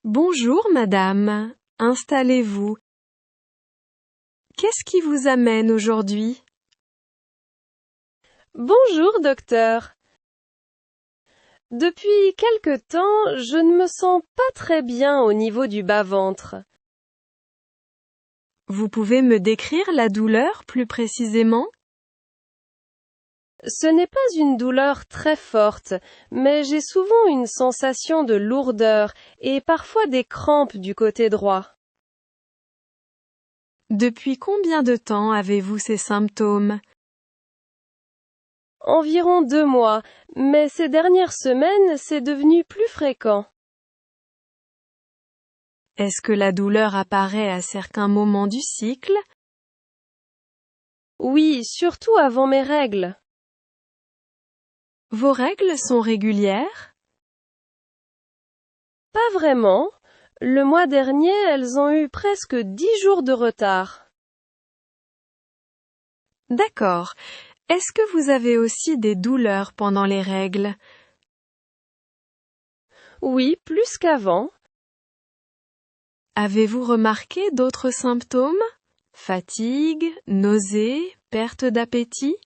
Bonjour madame, installez-vous. Qu'est-ce qui vous amène aujourd'hui? Bonjour, docteur. Depuis quelque temps, je ne me sens pas très bien au niveau du bas-ventre. Vous pouvez me décrire la douleur plus précisément? Ce n'est pas une douleur très forte, mais j'ai souvent une sensation de lourdeur et parfois des crampes du côté droit. Depuis combien de temps avez-vous ces symptômes? Environ 2 mois, mais ces dernières semaines, c'est devenu plus fréquent. Est-ce que la douleur apparaît à certains moments du cycle? Oui, surtout avant mes règles. Vos règles sont régulières? Pas vraiment. Le mois dernier, elles ont eu presque 10 jours de retard. D'accord. Est-ce que vous avez aussi des douleurs pendant les règles? Oui, plus qu'avant. Avez-vous remarqué d'autres symptômes? Fatigue, nausées, perte d'appétit?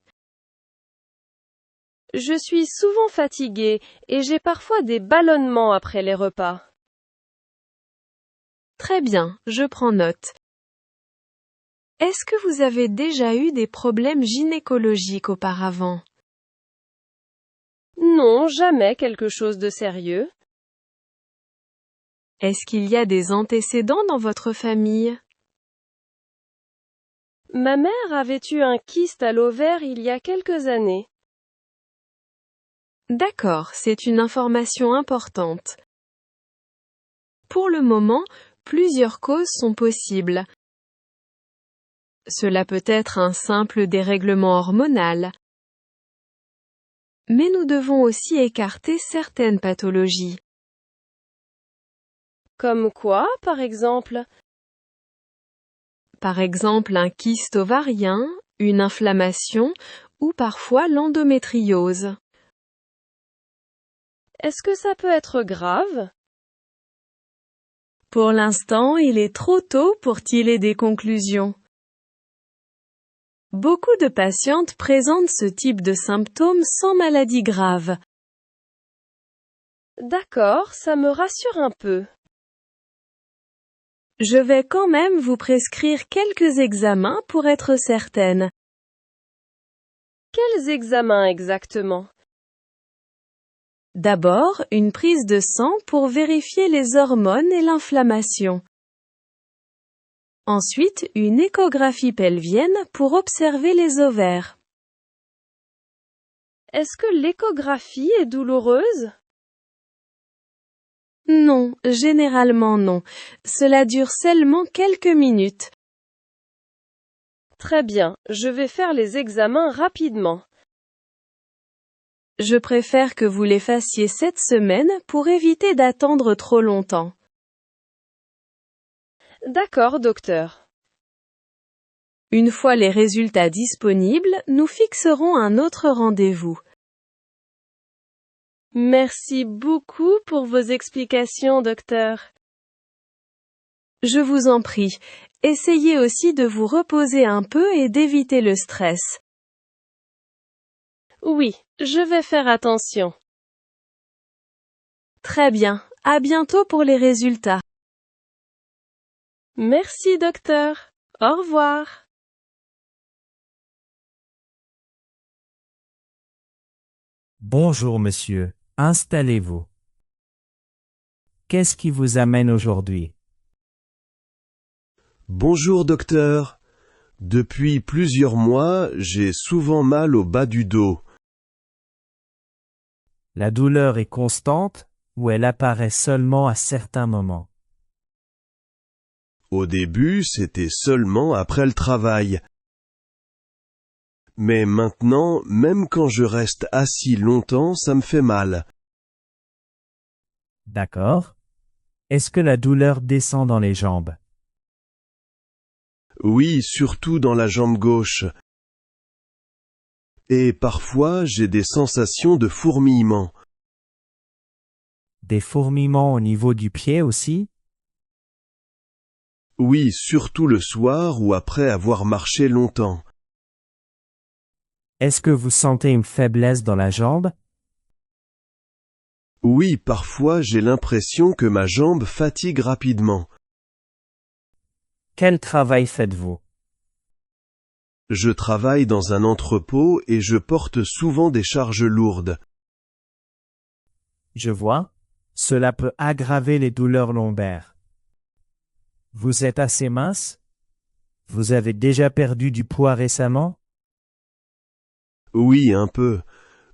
Je suis souvent fatiguée et j'ai parfois des ballonnements après les repas. Très bien, je prends note. Est-ce que vous avez déjà eu des problèmes gynécologiques auparavant? Non, jamais quelque chose de sérieux. Est-ce qu'il y a des antécédents dans votre famille? Ma mère avait eu un kyste à l'ovaire il y a quelques années. D'accord, c'est une information importante. Pour le moment, plusieurs causes sont possibles. Cela peut être un simple dérèglement hormonal. Mais nous devons aussi écarter certaines pathologies. Comme quoi, par exemple? Par exemple un kyste ovarien, une inflammation ou parfois l'endométriose. Est-ce que ça peut être grave? Pour l'instant, il est trop tôt pour tirer des conclusions. Beaucoup de patientes présentent ce type de symptômes sans maladie grave. D'accord, ça me rassure un peu. Je vais quand même vous prescrire quelques examens pour être certaine. Quels examens exactement? D'abord, une prise de sang pour vérifier les hormones et l'inflammation. Ensuite, une échographie pelvienne pour observer les ovaires. Est-ce que l'échographie est douloureuse? Non, généralement non. Cela dure seulement quelques minutes. Très bien, je vais faire les examens rapidement. Je préfère que vous les fassiez cette semaine pour éviter d'attendre trop longtemps. D'accord, docteur. Une fois les résultats disponibles, nous fixerons un autre rendez-vous. Merci beaucoup pour vos explications, docteur. Je vous en prie, essayez aussi de vous reposer un peu et d'éviter le stress. Oui, je vais faire attention. Très bien, à bientôt pour les résultats. Merci, docteur. Au revoir. Bonjour monsieur, installez-vous. Qu'est-ce qui vous amène aujourd'hui? Bonjour docteur. Depuis plusieurs mois, j'ai souvent mal au bas du dos. La douleur est constante ou elle apparaît seulement à certains moments? Au début, c'était seulement après le travail. Mais maintenant, même quand je reste assis longtemps, ça me fait mal. D'accord. Est-ce que la douleur descend dans les jambes? Oui, surtout dans la jambe gauche. Et parfois, j'ai des sensations de fourmillement. Des fourmillements au niveau du pied aussi? Oui, surtout le soir ou après avoir marché longtemps. Est-ce que vous sentez une faiblesse dans la jambe? Oui, parfois j'ai l'impression que ma jambe fatigue rapidement. Quel travail faites-vous? Je travaille dans un entrepôt et je porte souvent des charges lourdes. Je vois. Cela peut aggraver les douleurs lombaires. Vous êtes assez mince? Vous avez déjà perdu du poids récemment? Oui, un peu.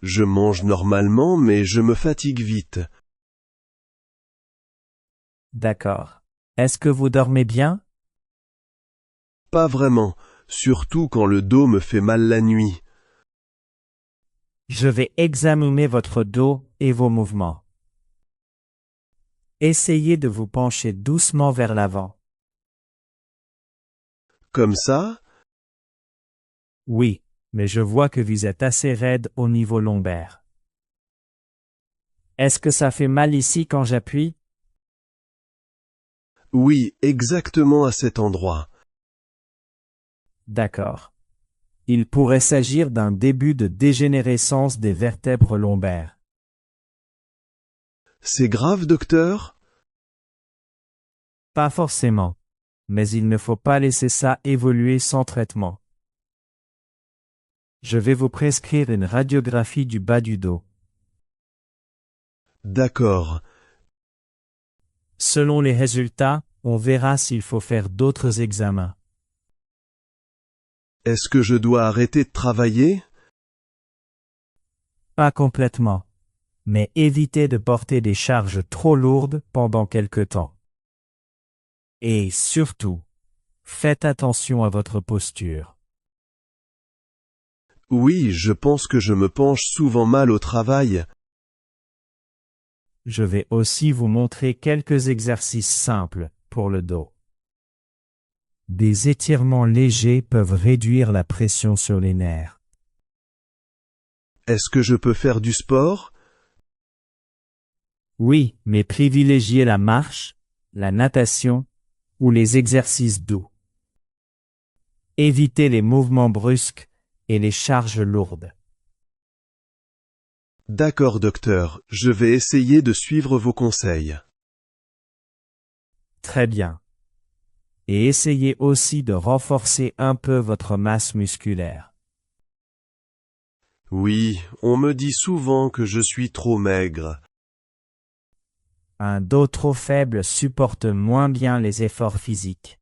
Je mange normalement, mais je me fatigue vite. D'accord. Est-ce que vous dormez bien? Pas vraiment, surtout quand le dos me fait mal la nuit. Je vais examiner votre dos et vos mouvements. Essayez de vous pencher doucement vers l'avant. Comme ça? Oui, mais je vois que vous êtes assez raide au niveau lombaire. Est-ce que ça fait mal ici quand j'appuie? Oui, exactement à cet endroit. D'accord. Il pourrait s'agir d'un début de dégénérescence des vertèbres lombaires. C'est grave, docteur? Pas forcément. Mais il ne faut pas laisser ça évoluer sans traitement. Je vais vous prescrire une radiographie du bas du dos. D'accord. Selon les résultats, on verra s'il faut faire d'autres examens. Est-ce que je dois arrêter de travailler? Pas complètement. Mais évitez de porter des charges trop lourdes pendant quelque temps. Et surtout, faites attention à votre posture. Oui, je pense que je me penche souvent mal au travail. Je vais aussi vous montrer quelques exercices simples pour le dos. Des étirements légers peuvent réduire la pression sur les nerfs. Est-ce que je peux faire du sport? Oui, mais privilégiez la marche, la natation ou les exercices doux. Évitez les mouvements brusques et les charges lourdes. D'accord, docteur, je vais essayer de suivre vos conseils. Très bien. Et essayez aussi de renforcer un peu votre masse musculaire. Oui, on me dit souvent que je suis trop maigre. Un dos trop faible supporte moins bien les efforts physiques.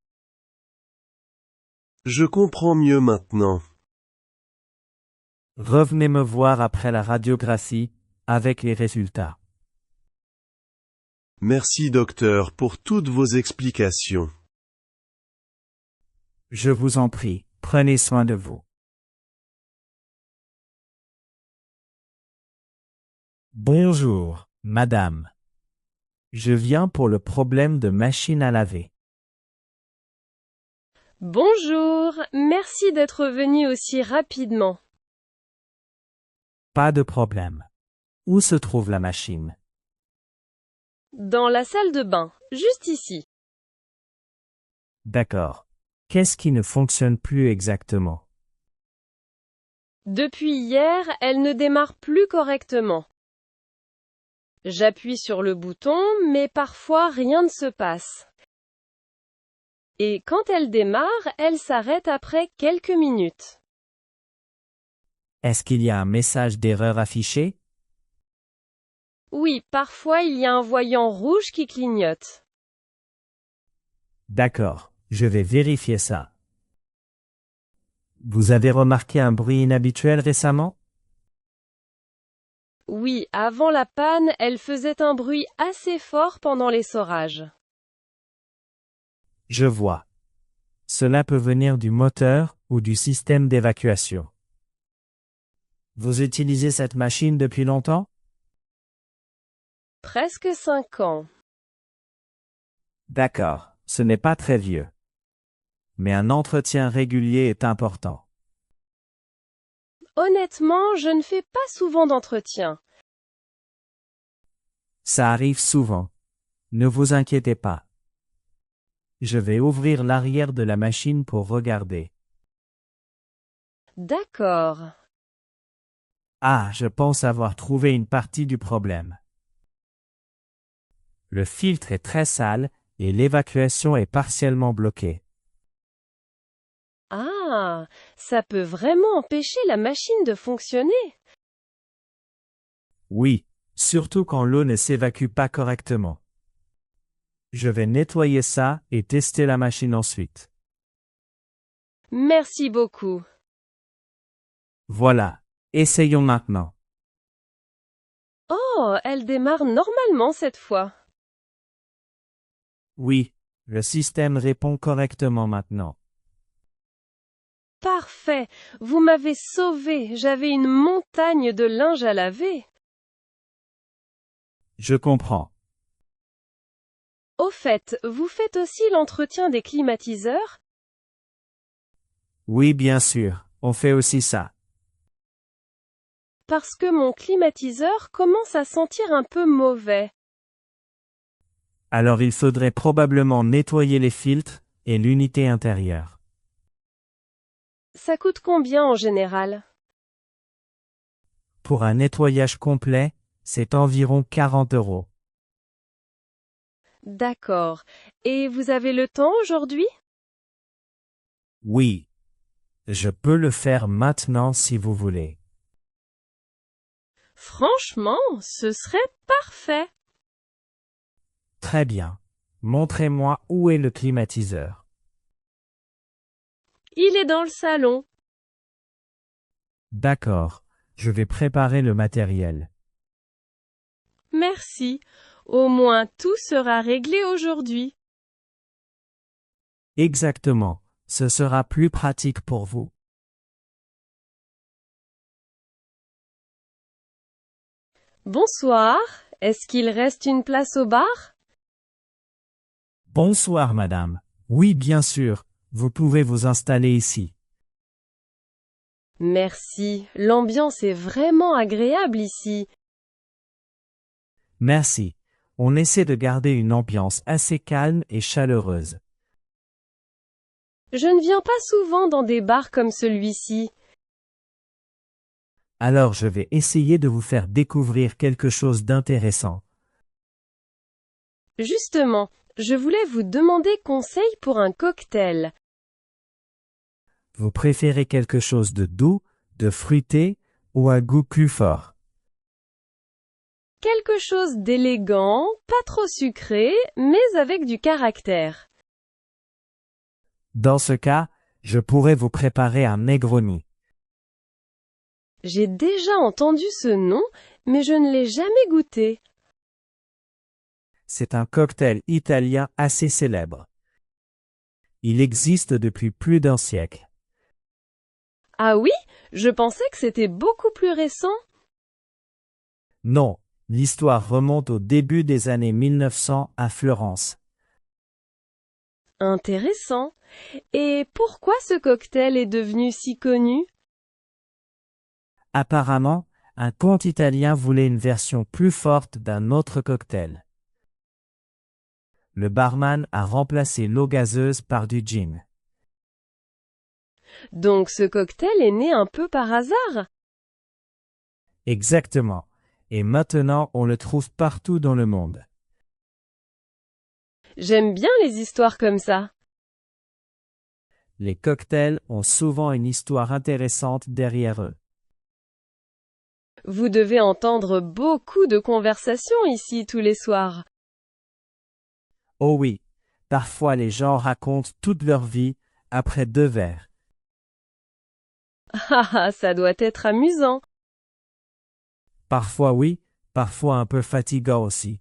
Je comprends mieux maintenant. Revenez me voir après la radiographie avec les résultats. Merci, docteur, pour toutes vos explications. Je vous en prie, prenez soin de vous. Bonjour, madame. Je viens pour le problème de machine à laver. Bonjour, merci d'être venu aussi rapidement. Pas de problème. Où se trouve la machine? Dans la salle de bain, juste ici. D'accord. Qu'est-ce qui ne fonctionne plus exactement? Depuis hier, elle ne démarre plus correctement. J'appuie sur le bouton, mais parfois rien ne se passe. Et quand elle démarre, elle s'arrête après quelques minutes. Est-ce qu'il y a un message d'erreur affiché? Oui, parfois il y a un voyant rouge qui clignote. D'accord, je vais vérifier ça. Vous avez remarqué un bruit inhabituel récemment? Oui, avant la panne, elle faisait un bruit assez fort pendant l'essorage. Je vois. Cela peut venir du moteur ou du système d'évacuation. Vous utilisez cette machine depuis longtemps? Presque 5 ans. D'accord, ce n'est pas très vieux. Mais un entretien régulier est important. Honnêtement, je ne fais pas souvent d'entretien. Ça arrive souvent. Ne vous inquiétez pas. Je vais ouvrir l'arrière de la machine pour regarder. D'accord. Ah, je pense avoir trouvé une partie du problème. Le filtre est très sale et l'évacuation est partiellement bloquée. Ah, ça peut vraiment empêcher la machine de fonctionner. Oui, surtout quand l'eau ne s'évacue pas correctement. Je vais nettoyer ça et tester la machine ensuite. Merci beaucoup. Voilà, essayons maintenant. Oh, elle démarre normalement cette fois. Oui, le système répond correctement maintenant. Parfait. Vous m'avez sauvé. J'avais une montagne de linge à laver. Je comprends. Au fait, vous faites aussi l'entretien des climatiseurs? Oui, bien sûr, on fait aussi ça. Parce que mon climatiseur commence à sentir un peu mauvais. Alors il faudrait probablement nettoyer les filtres et l'unité intérieure. Ça coûte combien en général? Pour un nettoyage complet, c'est environ 40 €. D'accord. Et vous avez le temps aujourd'hui? Oui. Je peux le faire maintenant si vous voulez. Franchement, ce serait parfait. Très bien. Montrez-moi où est le climatiseur. Il est dans le salon. D'accord. Je vais préparer le matériel. Merci. Au moins tout sera réglé aujourd'hui. Exactement. Ce sera plus pratique pour vous. Bonsoir. Est-ce qu'il reste une place au bar? Bonsoir, madame. Oui, bien sûr. Vous pouvez vous installer ici. Merci. L'ambiance est vraiment agréable ici. Merci. On essaie de garder une ambiance assez calme et chaleureuse. Je ne viens pas souvent dans des bars comme celui-ci. Alors je vais essayer de vous faire découvrir quelque chose d'intéressant. Justement, je voulais vous demander conseil pour un cocktail. Vous préférez quelque chose de doux, de fruité ou un goût plus fort? Quelque chose d'élégant, pas trop sucré, mais avec du caractère. Dans ce cas, je pourrais vous préparer un Negroni. J'ai déjà entendu ce nom, mais je ne l'ai jamais goûté. C'est un cocktail italien assez célèbre. Il existe depuis plus d'un siècle. Ah oui? Je pensais que c'était beaucoup plus récent. Non, l'histoire remonte au début des années 1900 à Florence. Intéressant. Et pourquoi ce cocktail est devenu si connu? Apparemment, un comte italien voulait une version plus forte d'un autre cocktail. Le barman a remplacé l'eau gazeuse par du gin. Donc ce cocktail est né un peu par hasard. Exactement. Et maintenant, on le trouve partout dans le monde. J'aime bien les histoires comme ça. Les cocktails ont souvent une histoire intéressante derrière eux. Vous devez entendre beaucoup de conversations ici tous les soirs. Oh oui, parfois les gens racontent toute leur vie après 2 verres. Ah ah, ça doit être amusant. Parfois oui, parfois un peu fatigant aussi.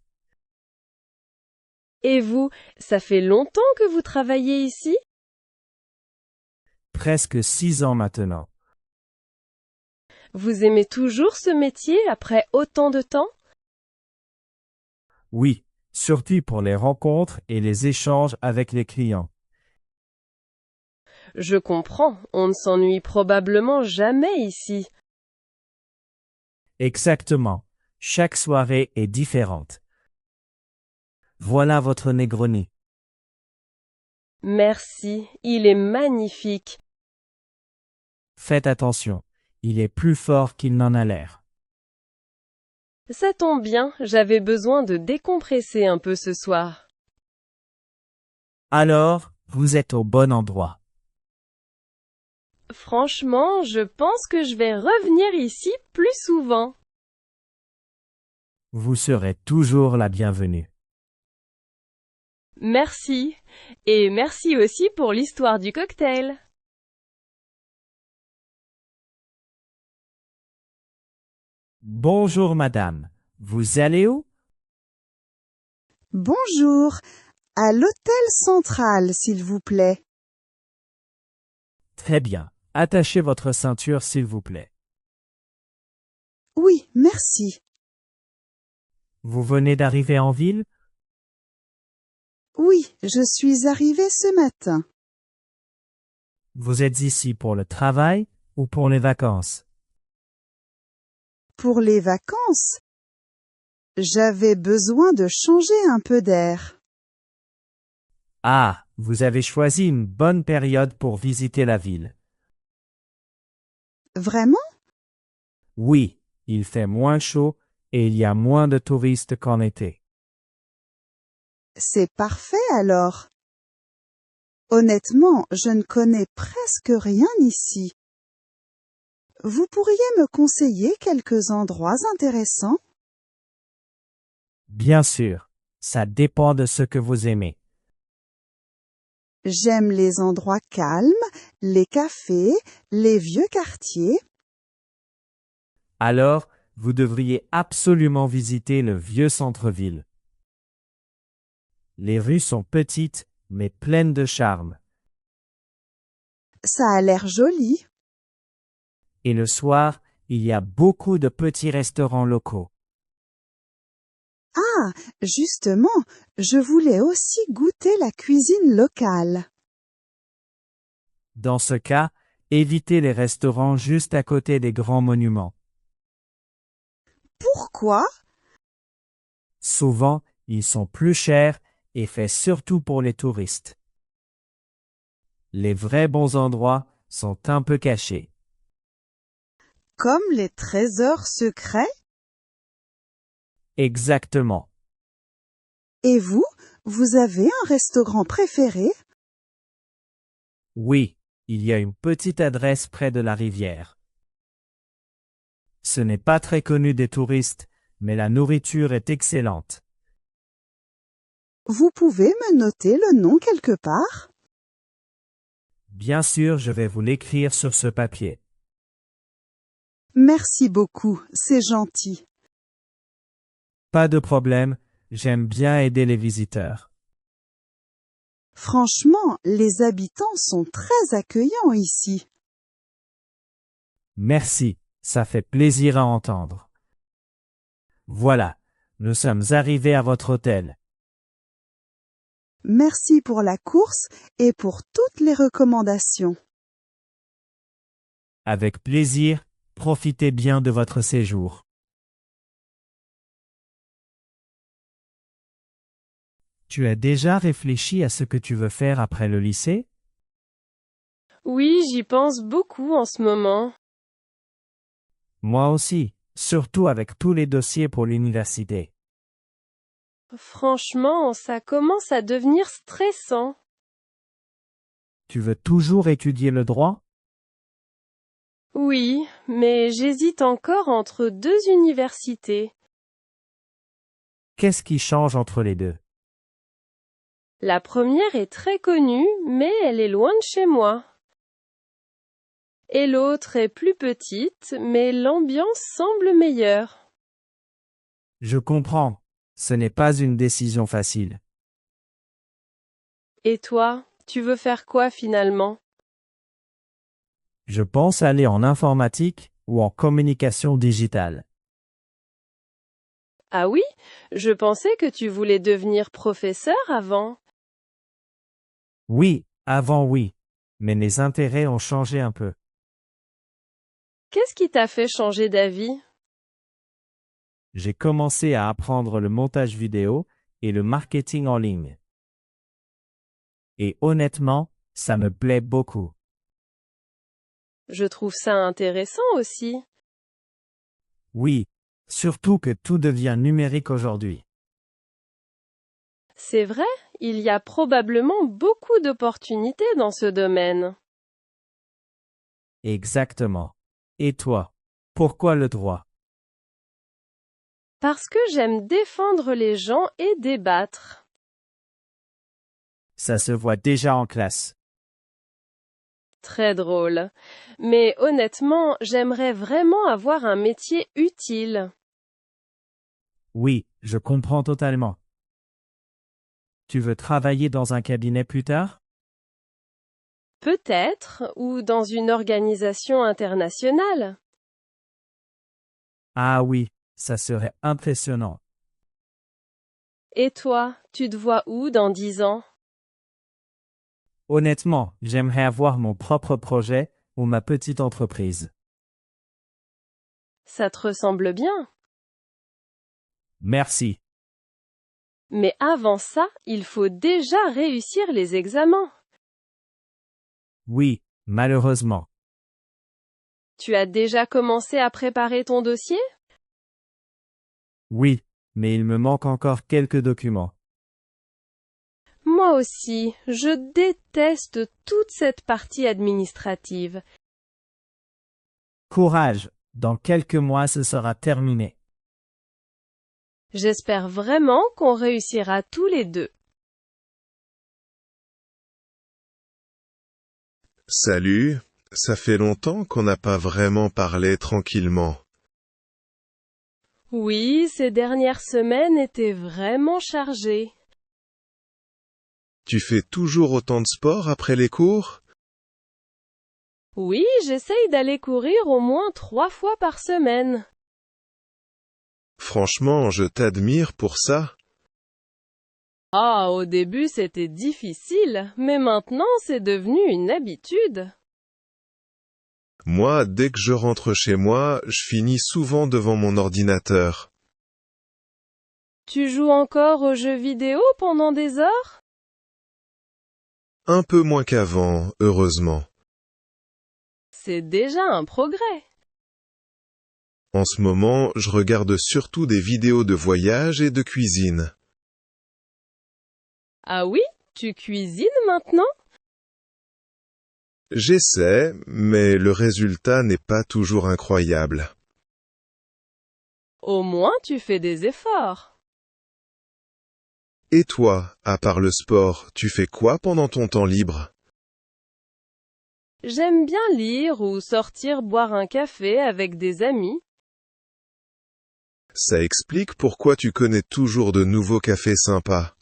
Et vous, ça fait longtemps que vous travaillez ici? Presque 6 ans maintenant. Vous aimez toujours ce métier après autant de temps? Oui, surtout pour les rencontres et les échanges avec les clients. Je comprends, on ne s'ennuie probablement jamais ici. Exactement. Chaque soirée est différente. Voilà votre Negroni. Merci, il est magnifique. Faites attention, il est plus fort qu'il n'en a l'air. Ça tombe bien, j'avais besoin de décompresser un peu ce soir. Alors, vous êtes au bon endroit. Franchement, je pense que je vais revenir ici plus souvent. Vous serez toujours la bienvenue. Merci. Et merci aussi pour l'histoire du cocktail. Bonjour madame, vous allez où? Bonjour, à l'hôtel central, s'il vous plaît. Très bien, attachez votre ceinture s'il vous plaît. Oui, merci. Vous venez d'arriver en ville? Oui, je suis arrivée ce matin. Vous êtes ici pour le travail ou pour les vacances? Pour les vacances, j'avais besoin de changer un peu d'air. Ah, vous avez choisi une bonne période pour visiter la ville. Vraiment? Oui, il fait moins chaud et il y a moins de touristes qu'en été. C'est parfait alors. Honnêtement, je ne connais presque rien ici. Vous pourriez me conseiller quelques endroits intéressants? Bien sûr, ça dépend de ce que vous aimez. J'aime les endroits calmes, les cafés, les vieux quartiers. Alors, vous devriez absolument visiter le vieux centre-ville. Les rues sont petites, mais pleines de charme. Ça a l'air joli. Et le soir, il y a beaucoup de petits restaurants locaux. Ah, justement, je voulais aussi goûter la cuisine locale. Dans ce cas, évitez les restaurants juste à côté des grands monuments. Pourquoi? Souvent, ils sont plus chers et faits surtout pour les touristes. Les vrais bons endroits sont un peu cachés. Comme les trésors secrets? Exactement. Et vous, vous avez un restaurant préféré? Oui, il y a une petite adresse près de la rivière. Ce n'est pas très connu des touristes, mais la nourriture est excellente. Vous pouvez me noter le nom quelque part? Bien sûr, je vais vous l'écrire sur ce papier. Merci beaucoup, c'est gentil. Pas de problème, j'aime bien aider les visiteurs. Franchement, les habitants sont très accueillants ici. Merci, ça fait plaisir à entendre. Voilà, nous sommes arrivés à votre hôtel. Merci pour la course et pour toutes les recommandations. Avec plaisir, profitez bien de votre séjour. Tu as déjà réfléchi à ce que tu veux faire après le lycée? Oui, j'y pense beaucoup en ce moment. Moi aussi, surtout avec tous les dossiers pour l'université. Franchement, ça commence à devenir stressant. Tu veux toujours étudier le droit? Oui, mais j'hésite encore entre deux universités. Qu'est-ce qui change entre les deux? La première est très connue, mais elle est loin de chez moi. Et l'autre est plus petite, mais l'ambiance semble meilleure. Je comprends. Ce n'est pas une décision facile. Et toi, tu veux faire quoi finalement? Je pense aller en informatique ou en communication digitale. Ah oui, je pensais que tu voulais devenir professeur avant. Oui, avant oui, mais mes intérêts ont changé un peu. Qu'est-ce qui t'a fait changer d'avis? J'ai commencé à apprendre le montage vidéo et le marketing en ligne. Et honnêtement, ça me plaît beaucoup. Je trouve ça intéressant aussi. Oui, surtout que tout devient numérique aujourd'hui. C'est vrai, il y a probablement beaucoup d'opportunités dans ce domaine. Exactement. Et toi, pourquoi le droit? Parce que j'aime défendre les gens et débattre. Ça se voit déjà en classe. Très drôle. Mais honnêtement, j'aimerais vraiment avoir un métier utile. Oui, je comprends totalement. Tu veux travailler dans un cabinet plus tard? Peut-être, ou dans une organisation internationale. Ah oui, ça serait impressionnant. Et toi, tu te vois où dans 10 ans? Honnêtement, j'aimerais avoir mon propre projet ou ma petite entreprise. Ça te ressemble bien. Merci. Mais avant ça, il faut déjà réussir les examens. Oui, malheureusement. Tu as déjà commencé à préparer ton dossier? Oui, mais il me manque encore quelques documents. Moi aussi, je déteste toute cette partie administrative. Courage, dans quelques mois ce sera terminé. J'espère vraiment qu'on réussira tous les deux. Salut, ça fait longtemps qu'on n'a pas vraiment parlé tranquillement. Oui, ces dernières semaines étaient vraiment chargées. Tu fais toujours autant de sport après les cours? Oui, j'essaye d'aller courir au moins 3 fois par semaine. Franchement, je t'admire pour ça. Ah, au début c'était difficile, mais maintenant c'est devenu une habitude. Moi, dès que je rentre chez moi, je finis souvent devant mon ordinateur. Tu joues encore aux jeux vidéo pendant des heures? Un peu moins qu'avant, heureusement. C'est déjà un progrès. En ce moment, je regarde surtout des vidéos de voyage et de cuisine. Ah oui, tu cuisines maintenant? J'essaie, mais le résultat n'est pas toujours incroyable. Au moins tu fais des efforts. Et toi, à part le sport, tu fais quoi pendant ton temps libre? J'aime bien lire ou sortir boire un café avec des amis. Ça explique pourquoi tu connais toujours de nouveaux cafés sympas.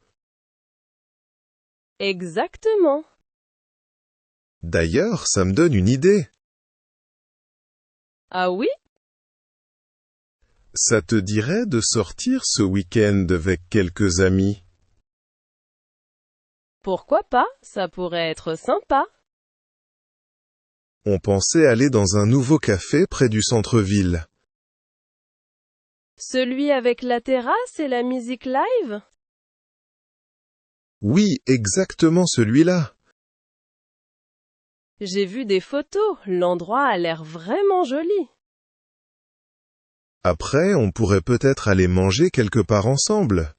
Exactement. D'ailleurs, ça me donne une idée. Ah oui? Ça te dirait de sortir ce week-end avec quelques amis? Pourquoi pas? Ça pourrait être sympa. On pensait aller dans un nouveau café près du centre-ville. Celui avec la terrasse et la musique live? Oui, exactement celui-là. J'ai vu des photos, l'endroit a l'air vraiment joli. Après, on pourrait peut-être aller manger quelque part ensemble.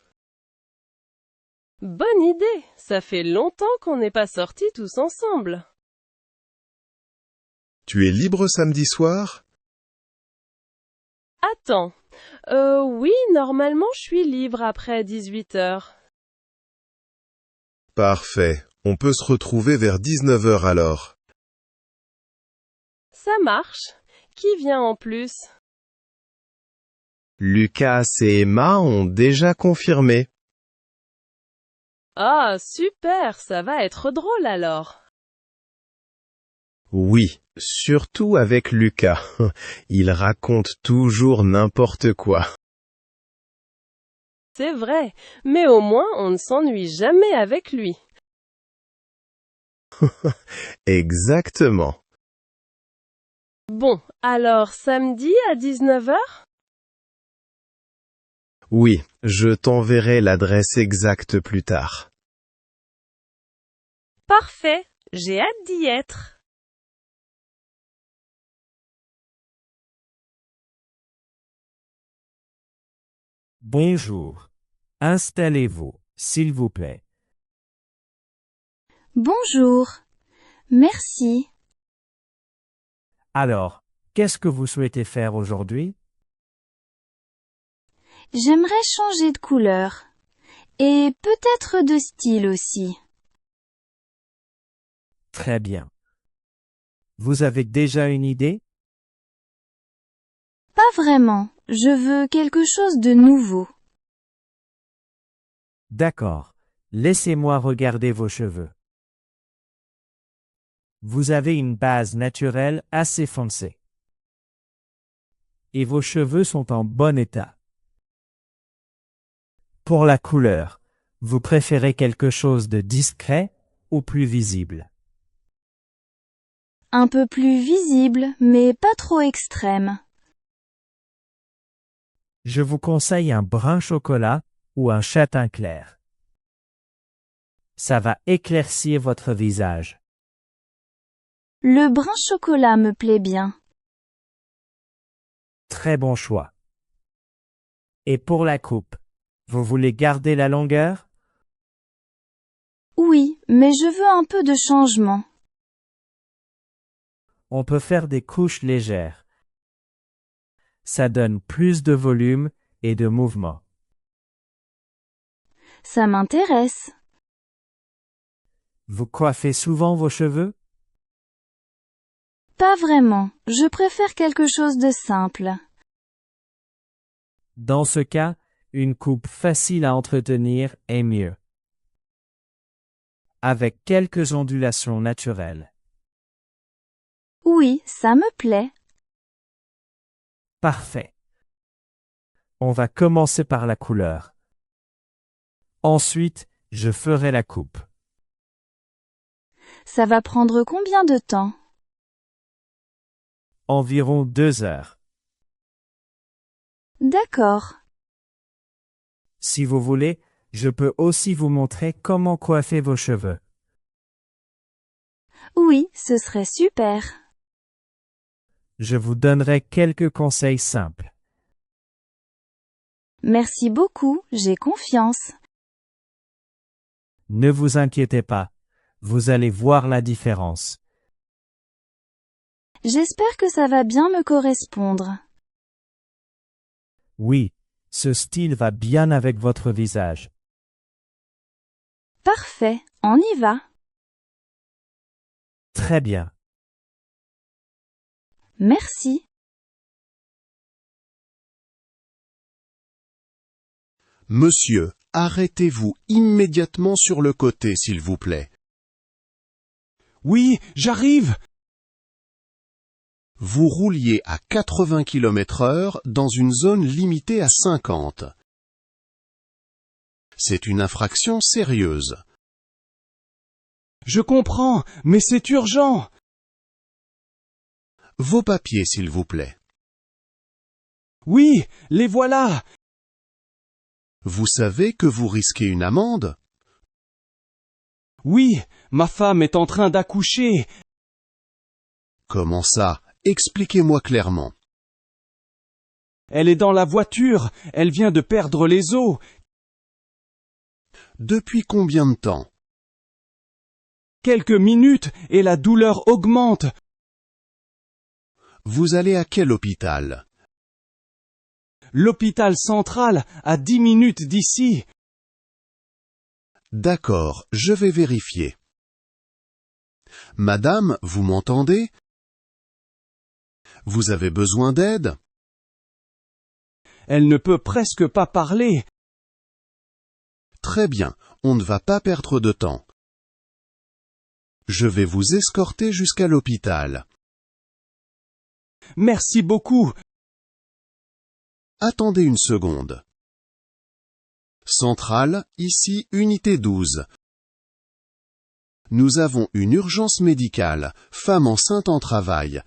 Bonne idée, ça fait longtemps qu'on n'est pas sortis tous ensemble. Tu es libre samedi soir? Attends, oui, normalement je suis libre après 18 heures. Parfait. On peut se retrouver vers 19 heures alors. Ça marche. Qui vient en plus? Lucas et Emma ont déjà confirmé. Ah, super, ça va être drôle alors. Oui, surtout avec Lucas. Il raconte toujours n'importe quoi. C'est vrai, mais au moins on ne s'ennuie jamais avec lui. Exactement. Bon, alors samedi à 19 heures? Oui, je t'enverrai l'adresse exacte plus tard. Parfait, j'ai hâte d'y être. Bonjour. Installez-vous, s'il vous plaît. Bonjour. Merci. Alors, qu'est-ce que vous souhaitez faire aujourd'hui? J'aimerais changer de couleur. Et peut-être de style aussi. Très bien. Vous avez déjà une idée? Pas vraiment. Je veux quelque chose de nouveau. D'accord. Laissez-moi regarder vos cheveux. Vous avez une base naturelle assez foncée. Et vos cheveux sont en bon état. Pour la couleur, vous préférez quelque chose de discret ou plus visible? Un peu plus visible, mais pas trop extrême. Je vous conseille un brun chocolat ou un châtain clair. Ça va éclaircir votre visage. Le brun chocolat me plaît bien. Très bon choix. Et pour la coupe, vous voulez garder la longueur? Oui, mais je veux un peu de changement. On peut faire des couches légères. Ça donne plus de volume et de mouvement. Ça m'intéresse. Vous coiffez souvent vos cheveux? Pas vraiment. Je préfère quelque chose de simple. Dans ce cas, une coupe facile à entretenir est mieux. Avec quelques ondulations naturelles. Oui, ça me plaît. Parfait. On va commencer par la couleur. Ensuite, je ferai la coupe. Ça va prendre combien de temps? Environ 2 heures. D'accord. Si vous voulez, je peux aussi vous montrer comment coiffer vos cheveux. Oui, ce serait super. Je vous donnerai quelques conseils simples. Merci beaucoup, j'ai confiance. Ne vous inquiétez pas, vous allez voir la différence. J'espère que ça va bien me correspondre. Oui, ce style va bien avec votre visage. Parfait, on y va. Très bien. Merci. Monsieur, arrêtez-vous immédiatement sur le côté, s'il vous plaît. Oui, j'arrive! Vous rouliez à 80 km/h dans une zone limitée à 50. C'est une infraction sérieuse. Je comprends, mais c'est urgent! Vos papiers, s'il vous plaît. Oui, les voilà! Vous savez que vous risquez une amende? Oui, ma femme est en train d'accoucher. Comment ça? Expliquez-moi clairement. Elle est dans la voiture, elle vient de perdre les os. Depuis combien de temps? Quelques minutes et la douleur augmente. Vous allez à quel hôpital? L'hôpital central, à 10 minutes d'ici. D'accord, je vais vérifier. Madame, vous m'entendez? Vous avez besoin d'aide? Elle ne peut presque pas parler. Très bien, on ne va pas perdre de temps. Je vais vous escorter jusqu'à l'hôpital. Merci beaucoup. Attendez une seconde. Centrale, ici unité 12. Nous avons une urgence médicale, femme enceinte en travail.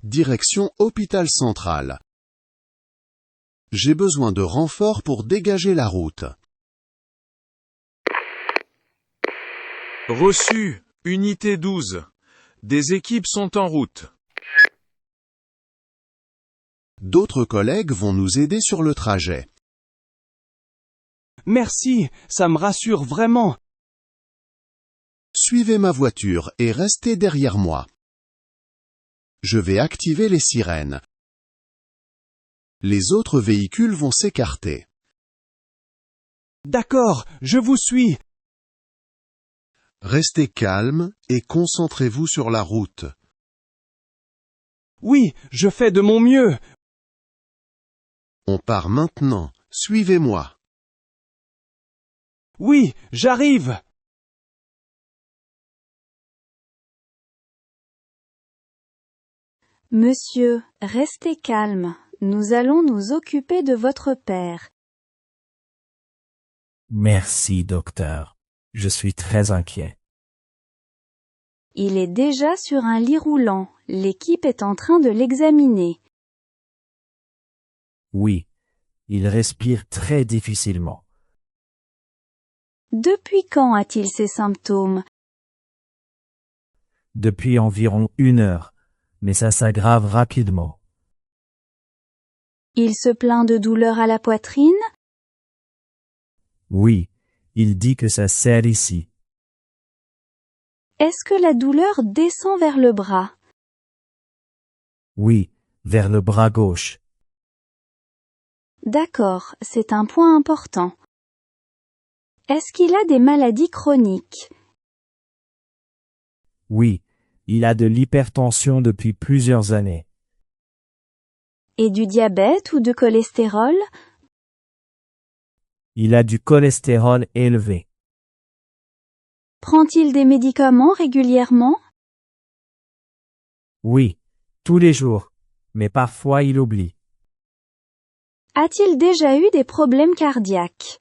Direction hôpital central. J'ai besoin de renforts pour dégager la route. Reçu, unité 12. Des équipes sont en route. D'autres collègues vont nous aider sur le trajet. Merci, ça me rassure vraiment. Suivez ma voiture et restez derrière moi. Je vais activer les sirènes. Les autres véhicules vont s'écarter. D'accord, je vous suis. Restez calme et concentrez-vous sur la route. Oui, je fais de mon mieux. On part maintenant. Suivez-moi. Oui, j'arrive. Monsieur, restez calme. Nous allons nous occuper de votre père. Merci, docteur. Je suis très inquiet. Il est déjà sur un lit roulant. L'équipe est en train de l'examiner. Oui, il respire très difficilement. Depuis quand a-t-il ces symptômes? Depuis environ 1 heure, mais ça s'aggrave rapidement. Il se plaint de douleurs à la poitrine? Oui, il dit que ça serre ici. Est-ce que la douleur descend vers le bras? Oui, vers le bras gauche. D'accord, c'est un point important. Est-ce qu'il a des maladies chroniques? Oui, il a de l'hypertension depuis plusieurs années. Et du diabète ou de cholestérol? Il a du cholestérol élevé. Prend-il des médicaments régulièrement? Oui, tous les jours, mais parfois il oublie. A-t-il déjà eu des problèmes cardiaques?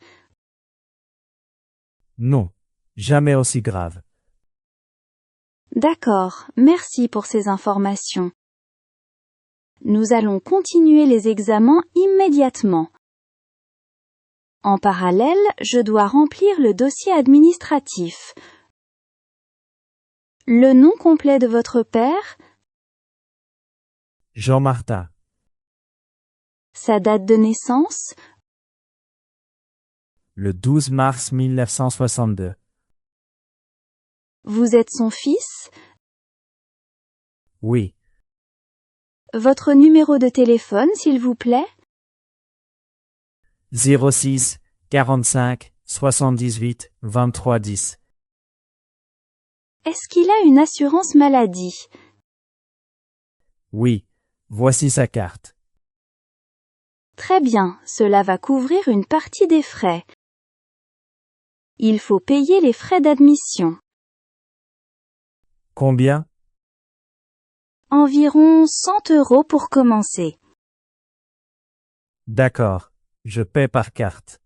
Non, jamais aussi grave. D'accord, merci pour ces informations. Nous allons continuer les examens immédiatement. En parallèle, je dois remplir le dossier administratif. Le nom complet de votre père? Jean-Martin. Sa date de naissance? Le 12 mars 1962. Vous êtes son fils? Oui, Votre numéro de téléphone, s'il vous plaît? 06 45 78 23 10. Est-ce qu'il a une assurance maladie? Oui, voici sa carte. Très bien, cela va couvrir une partie des frais. Il faut payer les frais d'admission. Combien? Environ 100 € pour commencer. D'accord, je paie par carte.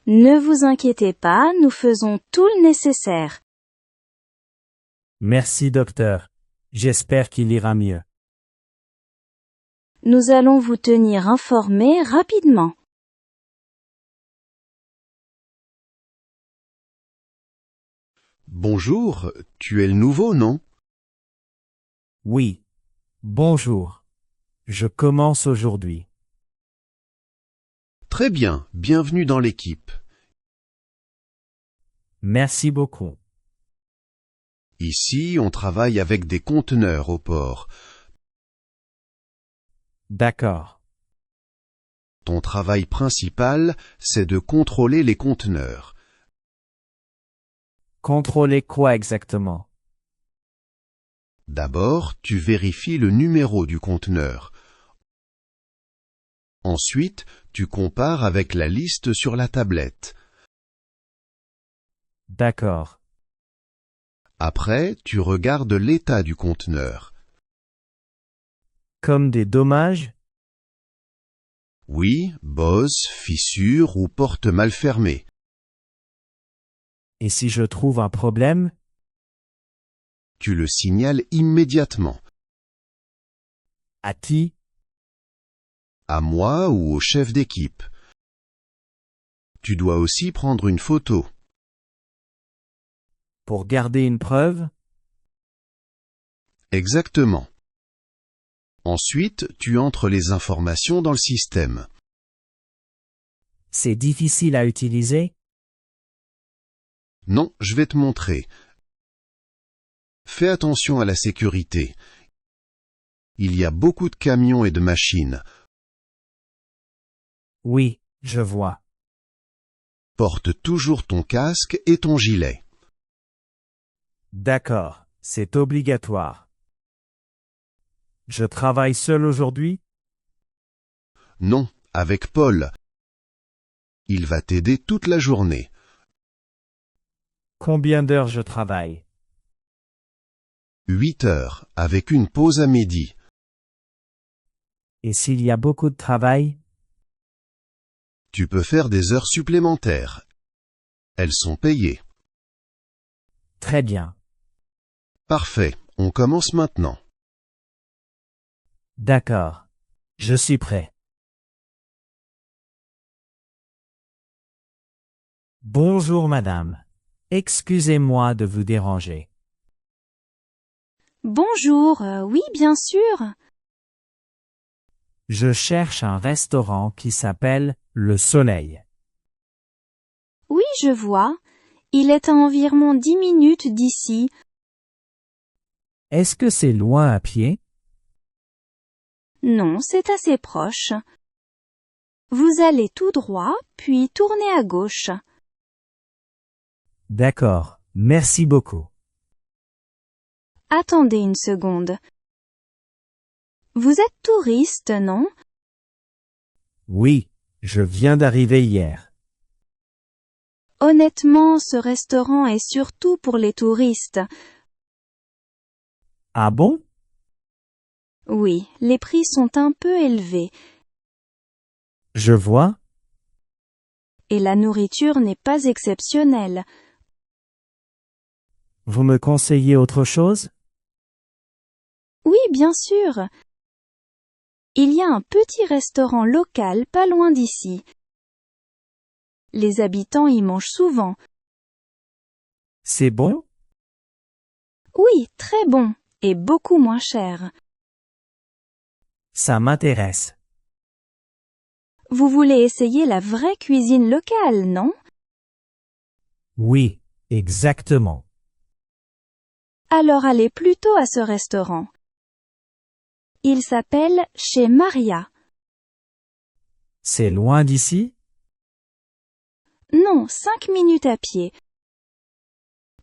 Ne vous inquiétez pas, nous faisons tout le nécessaire. Merci docteur. J'espère qu'il ira mieux. Nous allons vous tenir informés rapidement. Bonjour, tu es le nouveau, non? Oui. Bonjour. Je commence aujourd'hui. Très bien, bienvenue dans l'équipe. Merci beaucoup. Ici, on travaille avec des conteneurs au port. D'accord. Ton travail principal, c'est de contrôler les conteneurs. Contrôler quoi exactement? D'abord, tu vérifies le numéro du conteneur. Ensuite, tu compares avec la liste sur la tablette. D'accord. Après, tu regardes l'état du conteneur. Comme des dommages? Oui, bosse, fissure ou porte mal fermée. Et si je trouve un problème? Tu le signales immédiatement. À qui? à moi ou au chef d'équipe. Tu dois aussi prendre une photo. Pour garder une preuve? Exactement. Ensuite, tu entres les informations dans le système. C'est difficile à utiliser? Non, je vais te montrer. Fais attention à la sécurité. Il y a beaucoup de camions et de machines. Oui, je vois. Porte toujours ton casque et ton gilet. D'accord, c'est obligatoire. Je travaille seul aujourd'hui? Non, avec Paul. Il va t'aider toute la journée. Combien d'heures je travaille? 8 heures, avec une pause à midi. Et s'il y a beaucoup de travail? Tu peux faire des heures supplémentaires. Elles sont payées. Très bien. Parfait, on commence maintenant. D'accord. Je suis prêt. Bonjour madame. Excusez-moi de vous déranger. Bonjour, oui, bien sûr. Je cherche un restaurant qui s'appelle Le Soleil. Oui, je vois. Il est à environ 10 minutes d'ici. Est-ce que c'est loin à pied? Non, c'est assez proche. Vous allez tout droit, puis tournez à gauche. D'accord, merci beaucoup. Attendez une seconde. Vous êtes touriste, non? Oui, je viens d'arriver hier. Honnêtement, ce restaurant est surtout pour les touristes. Ah bon? Oui, les prix sont un peu élevés. Je vois. Et la nourriture n'est pas exceptionnelle. Vous me conseillez autre chose? Oui, bien sûr. Il y a un petit restaurant local pas loin d'ici. Les habitants y mangent souvent. C'est bon? Oui, très bon, et beaucoup moins cher. Ça m'intéresse. Vous voulez essayer la vraie cuisine locale, non? Oui, exactement. Alors allez plutôt à ce restaurant. Il s'appelle Chez Maria. C'est loin d'ici? Non, 5 minutes à pied.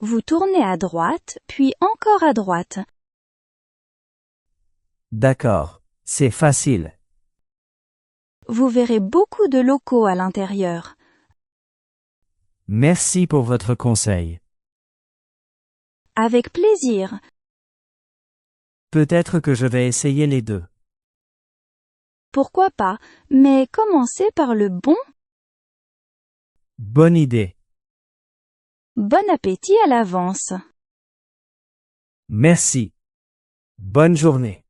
Vous tournez à droite, puis encore à droite. D'accord, c'est facile. Vous verrez beaucoup de locaux à l'intérieur. Merci pour votre conseil. Avec plaisir. Peut-être que je vais essayer les deux. Pourquoi pas, mais commencez par le bon. Bonne idée. Bon appétit à l'avance. Merci. Bonne journée.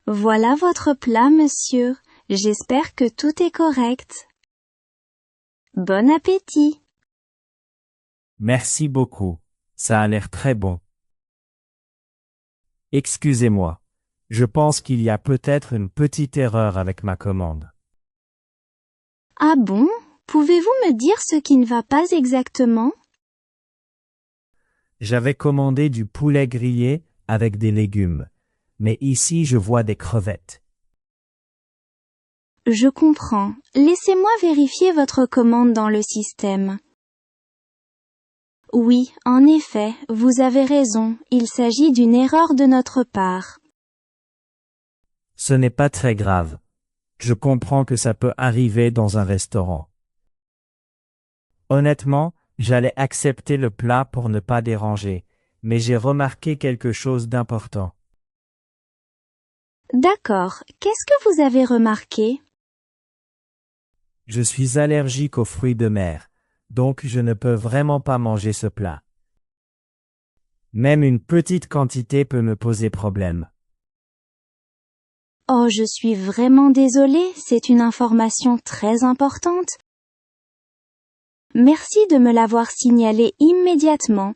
Voilà votre plat, monsieur. J'espère que tout est correct. Bon appétit. Merci beaucoup. Ça a l'air très bon. Excusez-moi. Je pense qu'il y a peut-être une petite erreur avec ma commande. Ah bon? Pouvez-vous me dire ce qui ne va pas exactement? J'avais commandé du poulet grillé avec des légumes, mais ici je vois des crevettes. Je comprends. Laissez-moi vérifier votre commande dans le système. Oui, en effet, vous avez raison, il s'agit d'une erreur de notre part. Ce n'est pas très grave. Je comprends que ça peut arriver dans un restaurant. Honnêtement, j'allais accepter le plat pour ne pas déranger, mais j'ai remarqué quelque chose d'important. D'accord, qu'est-ce que vous avez remarqué? Je suis allergique aux fruits de mer, donc je ne peux vraiment pas manger ce plat. Même une petite quantité peut me poser problème. Oh, je suis vraiment désolée, c'est une information très importante. Merci de me l'avoir signalé immédiatement.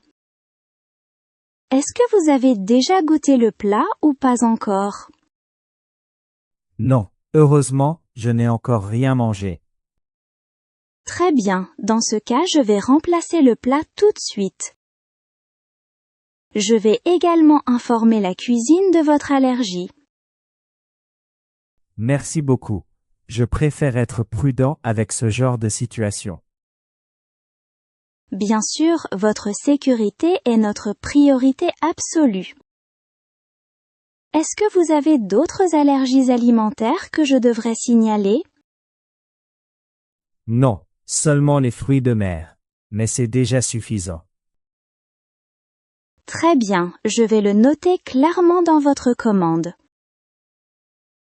Est-ce que vous avez déjà goûté le plat ou pas encore? Non, heureusement, je n'ai encore rien mangé. Très bien, dans ce cas, je vais remplacer le plat tout de suite. Je vais également informer la cuisine de votre allergie. Merci beaucoup. Je préfère être prudent avec ce genre de situation. Bien sûr, votre sécurité est notre priorité absolue. Est-ce que vous avez d'autres allergies alimentaires que je devrais signaler? Non, seulement les fruits de mer. Mais c'est déjà suffisant. Très bien, je vais le noter clairement dans votre commande.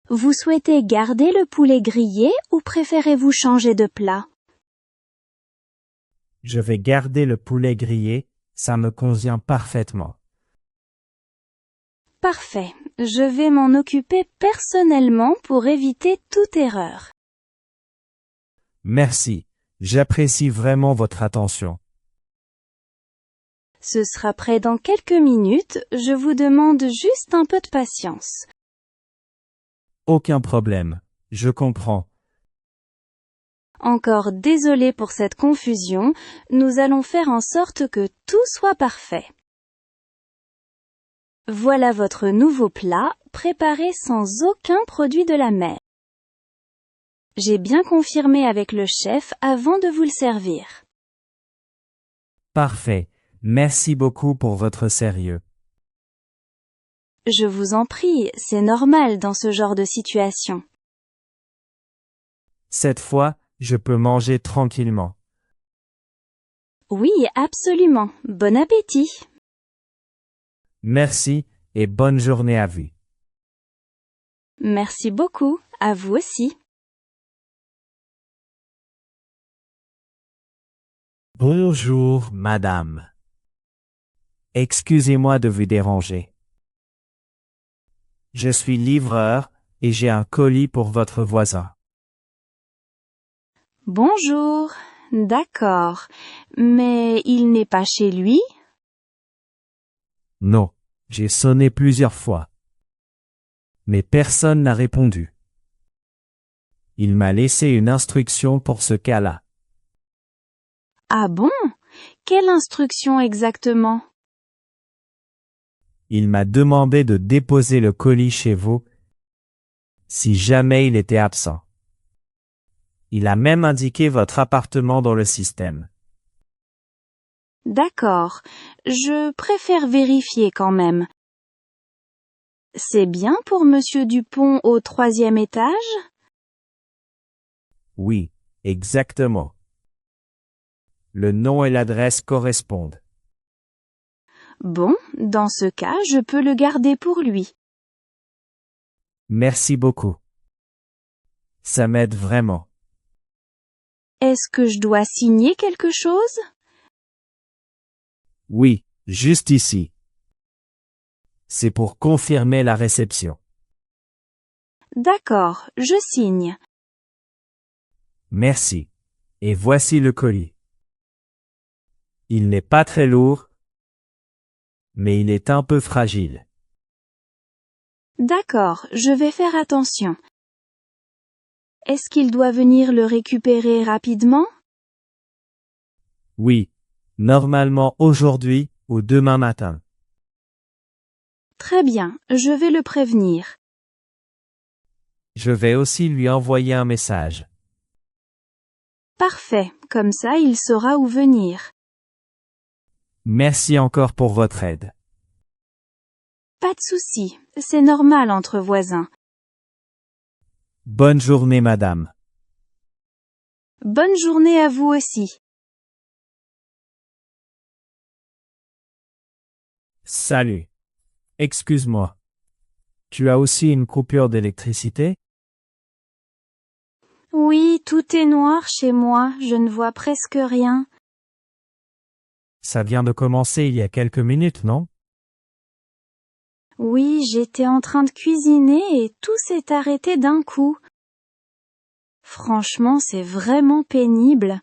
Vous souhaitez garder le poulet grillé ou préférez-vous changer de plat? Je vais garder le poulet grillé, ça me convient parfaitement. Parfait, je vais m'en occuper personnellement pour éviter toute erreur. Merci, j'apprécie vraiment votre attention. Ce sera prêt dans quelques minutes, je vous demande juste un peu de patience. Aucun problème, je comprends. Encore désolé pour cette confusion, nous allons faire en sorte que tout soit parfait. Voilà votre nouveau plat, préparé sans aucun produit de la mer. J'ai bien confirmé avec le chef avant de vous le servir. Parfait, merci beaucoup pour votre sérieux. Je vous en prie, c'est normal dans ce genre de situation. Cette fois, je peux manger tranquillement. Oui, absolument. Bon appétit. Merci et bonne journée à vous. Merci beaucoup, à vous aussi. Bonjour, madame. Excusez-moi de vous déranger. Je suis livreur et j'ai un colis pour votre voisin. Bonjour. D'accord. Mais il n'est pas chez lui? Non, j'ai sonné plusieurs fois. Mais personne n'a répondu. Il m'a laissé une instruction pour ce cas-là. Ah bon? Quelle instruction exactement? Il m'a demandé de déposer le colis chez vous si jamais il était absent. Il a même indiqué votre appartement dans le système. D'accord. Je préfère vérifier quand même. C'est bien pour Monsieur Dupont au 3e étage? Oui, exactement. Le nom et l'adresse correspondent. Bon, dans ce cas, je peux le garder pour lui. Merci beaucoup. Ça m'aide vraiment. Est-ce que je dois signer quelque chose? Oui, juste ici. C'est pour confirmer la réception. D'accord, je signe. Merci. Et voici le colis. Il n'est pas très lourd, mais il est un peu fragile. D'accord, je vais faire attention. Est-ce qu'il doit venir le récupérer rapidement? Oui, normalement aujourd'hui ou demain matin. Très bien, je vais le prévenir. Je vais aussi lui envoyer un message. Parfait, comme ça il saura où venir. Merci encore pour votre aide. Pas de souci, c'est normal entre voisins. Bonne journée, madame. Bonne journée à vous aussi. Salut. Excuse-moi. Tu as aussi une coupure d'électricité? Oui, tout est noir chez moi, je ne vois presque rien. Ça vient de commencer il y a quelques minutes, non? Oui, j'étais en train de cuisiner et tout s'est arrêté d'un coup. Franchement, c'est vraiment pénible.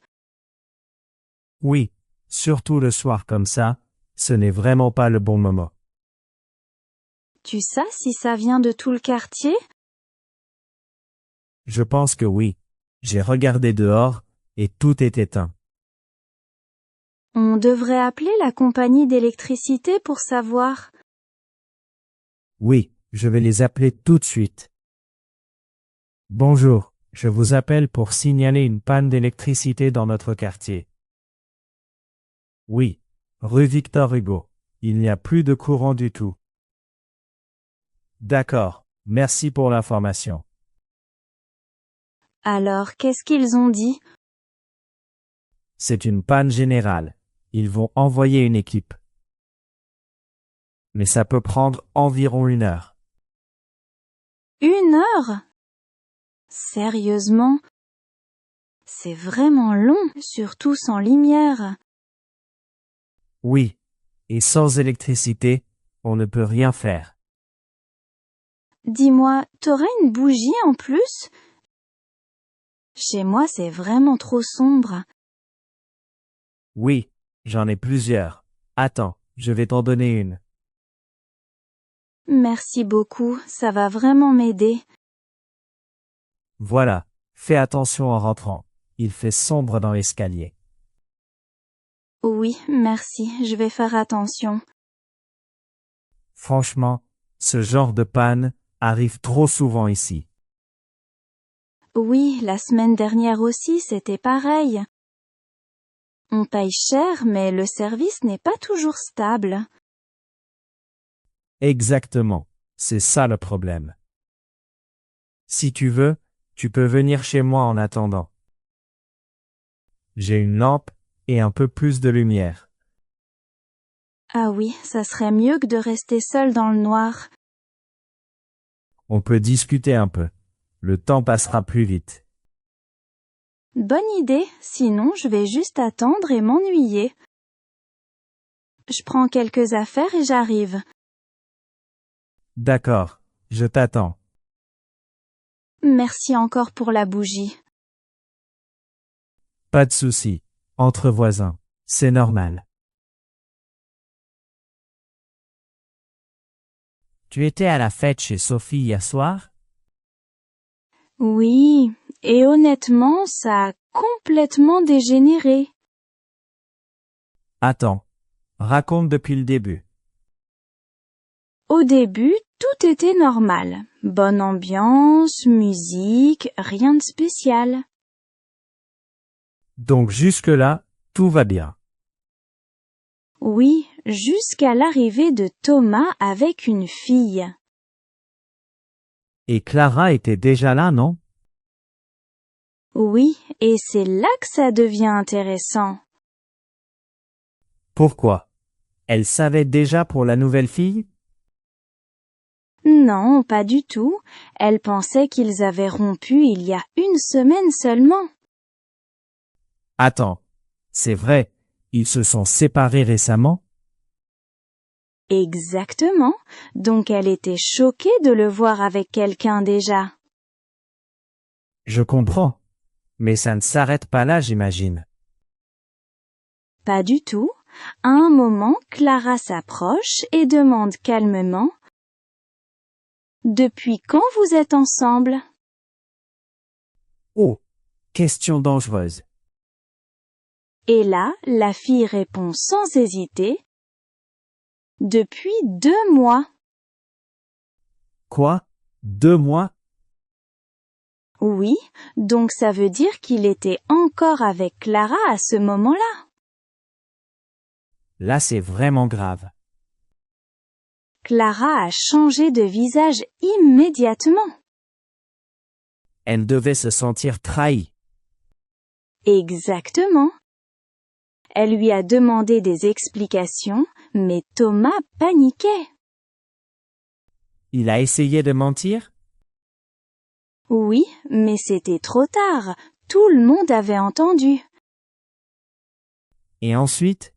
Oui, surtout le soir comme ça, ce n'est vraiment pas le bon moment. Tu sais si ça vient de tout le quartier? Je pense que oui. J'ai regardé dehors, et tout est éteint. On devrait appeler la compagnie d'électricité pour savoir. Oui, je vais les appeler tout de suite. Bonjour, je vous appelle pour signaler une panne d'électricité dans notre quartier. Oui, rue Victor Hugo. Il n'y a plus de courant du tout. D'accord, merci pour l'information. Alors, qu'est-ce qu'ils ont dit? C'est une panne générale. Ils vont envoyer une équipe. Mais ça peut prendre environ 1 heure. 1 heure? Sérieusement? C'est vraiment long, surtout sans lumière. Oui, et sans électricité, on ne peut rien faire. Dis-moi, t'aurais une bougie en plus? Chez moi, c'est vraiment trop sombre. Oui, j'en ai plusieurs. Attends, je vais t'en donner une. Merci beaucoup, ça va vraiment m'aider. Voilà, fais attention en rentrant. Il fait sombre dans l'escalier. Oui, merci, je vais faire attention. Franchement, ce genre de panne arrive trop souvent ici. Oui, la semaine dernière aussi, c'était pareil. On paye cher, mais le service n'est pas toujours stable. Exactement, c'est ça le problème. Si tu veux, tu peux venir chez moi en attendant. J'ai une lampe et un peu plus de lumière. Ah oui, ça serait mieux que de rester seul dans le noir. On peut discuter un peu. Le temps passera plus vite. Bonne idée, sinon je vais juste attendre et m'ennuyer. Je prends quelques affaires et j'arrive. D'accord, je t'attends. Merci encore pour la bougie. Pas de souci. Entre voisins, c'est normal. Tu étais à la fête chez Sophie hier soir? Oui, et honnêtement, ça a complètement dégénéré. Attends, raconte depuis le début. Au début, tout était normal. Bonne ambiance, musique, rien de spécial. Donc jusque-là, tout va bien. Oui, jusqu'à l'arrivée de Thomas avec une fille. Et Clara était déjà là, non? Oui, et c'est là que ça devient intéressant. Pourquoi? Elle savait déjà pour la nouvelle fille? Non, pas du tout. Elle pensait qu'ils avaient rompu il y a 1 semaine seulement. Attends, c'est vrai, ils se sont séparés récemment? Exactement. Donc elle était choquée de le voir avec quelqu'un déjà. Je comprends. Mais ça ne s'arrête pas là, j'imagine. Pas du tout. À un moment, Clara s'approche et demande calmement: « Depuis quand vous êtes ensemble? » Oh, question dangereuse. Et là, la fille répond sans hésiter: « Depuis 2 mois. » Quoi? 2 mois? Oui, donc ça veut dire qu'il était encore avec Clara à ce moment-là. Là, c'est vraiment grave. Clara a changé de visage immédiatement. Elle devait se sentir trahie. Exactement. Elle lui a demandé des explications, mais Thomas paniquait. Il a essayé de mentir? Oui, mais c'était trop tard. Tout le monde avait entendu. Et ensuite?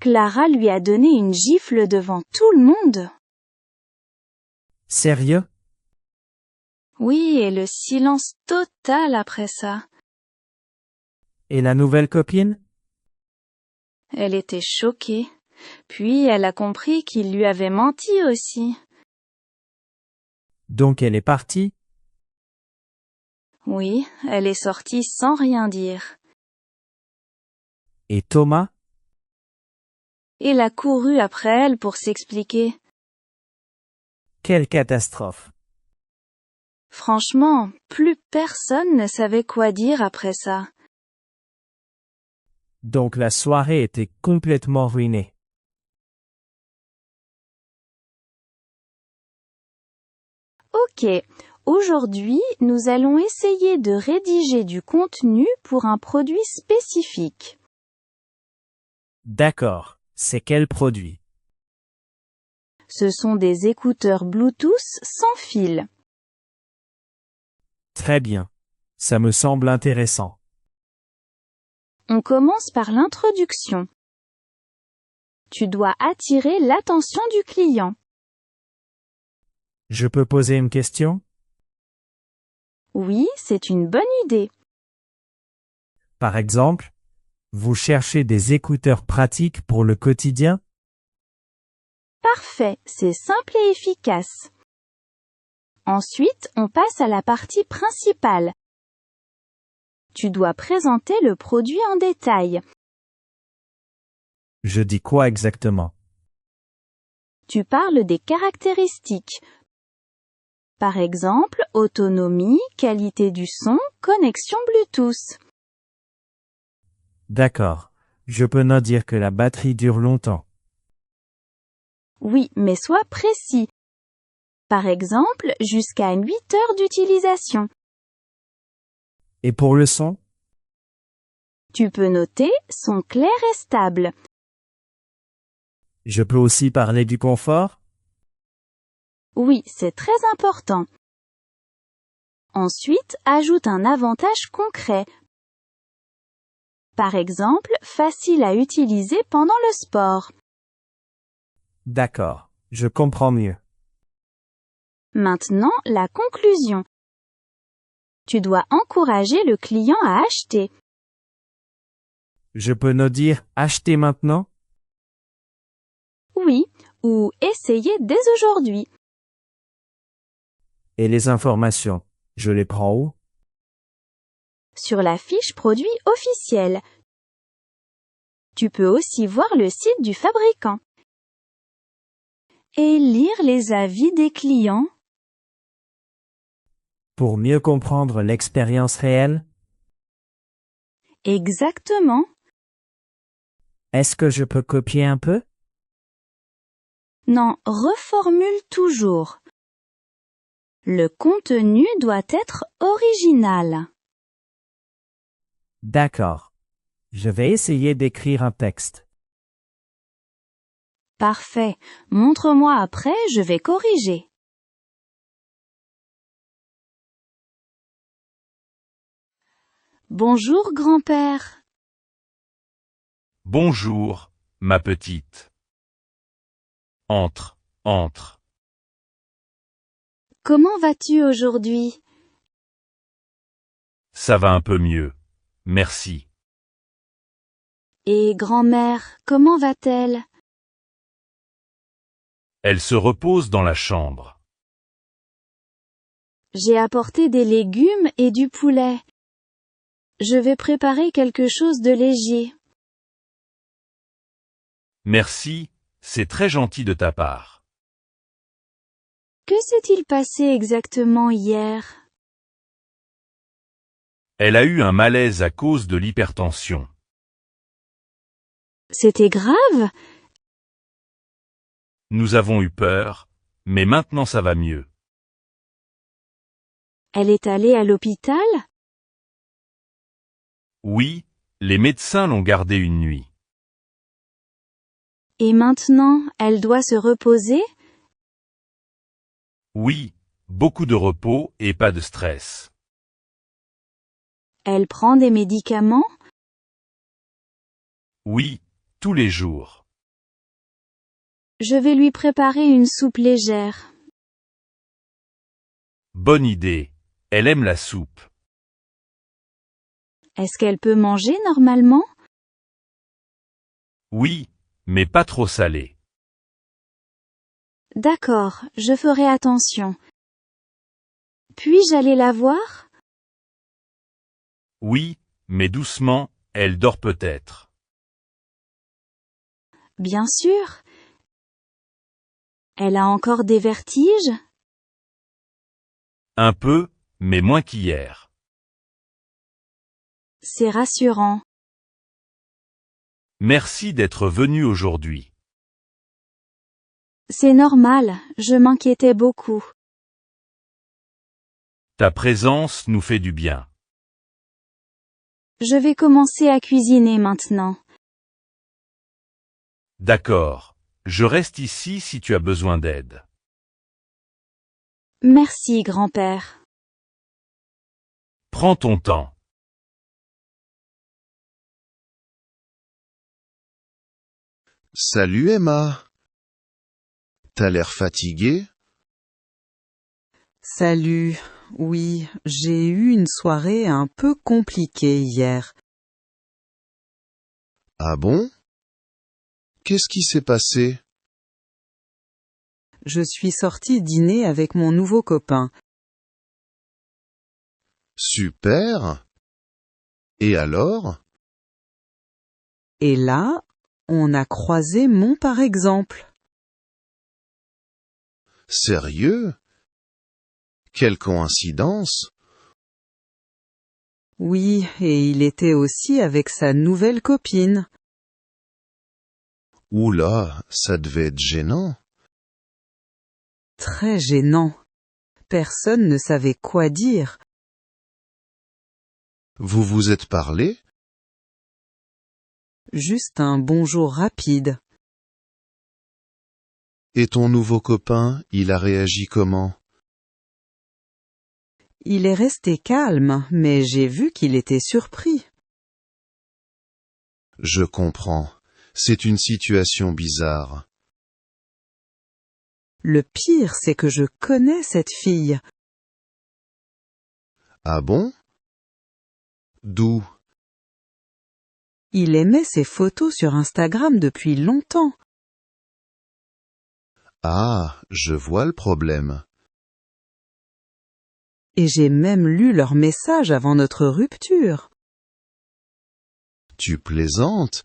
Clara lui a donné une gifle devant tout le monde. Sérieux? Oui, et le silence total après ça. Et la nouvelle copine? Elle était choquée. Puis elle a compris qu'il lui avait menti aussi. Donc elle est partie? Oui, elle est sortie sans rien dire. Et Thomas? Il a couru après elle pour s'expliquer. Quelle catastrophe! Franchement, plus personne ne savait quoi dire après ça. Donc la soirée était complètement ruinée. Ok, aujourd'hui, nous allons essayer de rédiger du contenu pour un produit spécifique. D'accord. C'est quel produit? Ce sont des écouteurs Bluetooth sans fil. Très bien. Ça me semble intéressant. On commence par l'introduction. Tu dois attirer l'attention du client. Je peux poser une question? Oui, c'est une bonne idée. Par exemple, vous cherchez des écouteurs pratiques pour le quotidien? Parfait, c'est simple et efficace. Ensuite, on passe à la partie principale. Tu dois présenter le produit en détail. Je dis quoi exactement? Tu parles des caractéristiques. Par exemple, autonomie, qualité du son, connexion Bluetooth. D'accord. Je peux not dire que la batterie dure longtemps. Oui, mais sois précis. Par exemple, jusqu'à 8 heures d'utilisation. Et pour le son? Tu peux noter son clair et stable. Je peux aussi parler du confort? Oui, c'est très important. Ensuite, ajoute un avantage concret. Par exemple, facile à utiliser pendant le sport. D'accord. Je comprends mieux. Maintenant, la conclusion. Tu dois encourager le client à acheter. Je peux not dire acheter maintenant? Oui, ou essayer dès aujourd'hui. Et les informations, je les prends où? Sur la fiche produit officielle. Tu peux aussi voir le site du fabricant. Et lire les avis des clients. Pour mieux comprendre l'expérience réelle? Exactement. Est-ce que je peux copier un peu? Non, reformule toujours. Le contenu doit être original. D'accord. Je vais essayer d'écrire un texte. Parfait. Montre-moi après, je vais corriger. Bonjour, grand-père. Bonjour, ma petite. Entre, entre. Comment vas-tu aujourd'hui? Ça va un peu mieux. Merci. Et grand-mère, comment va-t-elle? Elle se repose dans la chambre. J'ai apporté des légumes et du poulet. Je vais préparer quelque chose de léger. Merci, c'est très gentil de ta part. Que s'est-il passé exactement hier? Elle a eu un malaise à cause de l'hypertension. C'était grave? Nous avons eu peur, mais maintenant ça va mieux. Elle est allée à l'hôpital? Oui, les médecins l'ont gardée une nuit. Et maintenant, elle doit se reposer? Oui, beaucoup de repos et pas de stress. Elle prend des médicaments? Oui, tous les jours. Je vais lui préparer une soupe légère. Bonne idée. Elle aime la soupe. Est-ce qu'elle peut manger normalement? Oui, mais pas trop salée. D'accord, je ferai attention. Puis-je aller la voir? Oui, mais doucement, elle dort peut-être. Bien sûr. Elle a encore des vertiges? Un peu, mais moins qu'hier. C'est rassurant. Merci d'être venu aujourd'hui. C'est normal, je m'inquiétais beaucoup. Ta présence nous fait du bien. Je vais commencer à cuisiner maintenant. D'accord. Je reste ici si tu as besoin d'aide. Merci, grand-père. Prends ton temps. Salut Emma. T'as l'air fatiguée? Salut. Oui, j'ai eu une soirée un peu compliquée hier. Ah bon? Qu'est-ce qui s'est passé? Je suis sortie dîner avec mon nouveau copain. Super. Et alors? Et là, on a croisé mon par exemple. Sérieux? Quelle coïncidence! Oui, et il était aussi avec sa nouvelle copine. Oula, ça devait être gênant. Très gênant. Personne ne savait quoi dire. Vous vous êtes parlé? Juste un bonjour rapide. Et ton nouveau copain, il a réagi comment? Il est resté calme, mais j'ai vu qu'il était surpris. Je comprends. C'est une situation bizarre. Le pire, c'est que je connais cette fille. Ah bon? D'où? Il aimait ses photos sur Instagram depuis longtemps. Ah, je vois le problème. Et j'ai même lu leurs messages avant notre rupture. Tu plaisantes?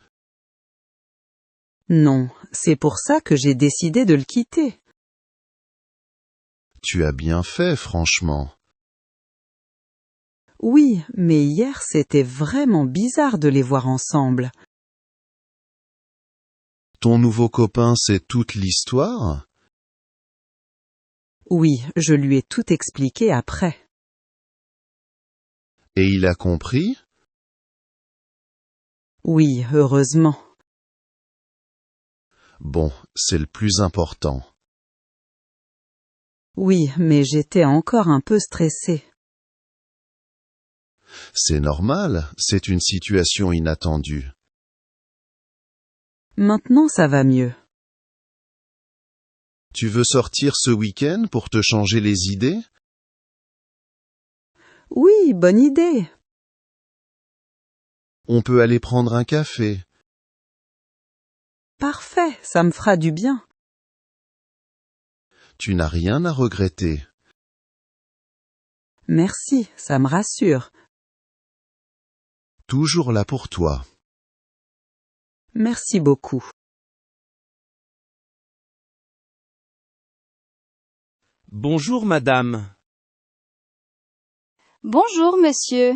Non, c'est pour ça que j'ai décidé de le quitter. Tu as bien fait, franchement. Oui, mais hier c'était vraiment bizarre de les voir ensemble. Ton nouveau copain, c'est toute l'histoire? Oui, je lui ai tout expliqué après. Et il a compris? Oui, heureusement. Bon, c'est le plus important. Oui, mais j'étais encore un peu stressée. C'est normal, c'est une situation inattendue. Maintenant ça va mieux. Tu veux sortir ce week-end pour te changer les idées? Oui, bonne idée. On peut aller prendre un café. Parfait, ça me fera du bien. Tu n'as rien à regretter. Merci, ça me rassure. Toujours là pour toi. Merci beaucoup. Bonjour madame. Bonjour, monsieur.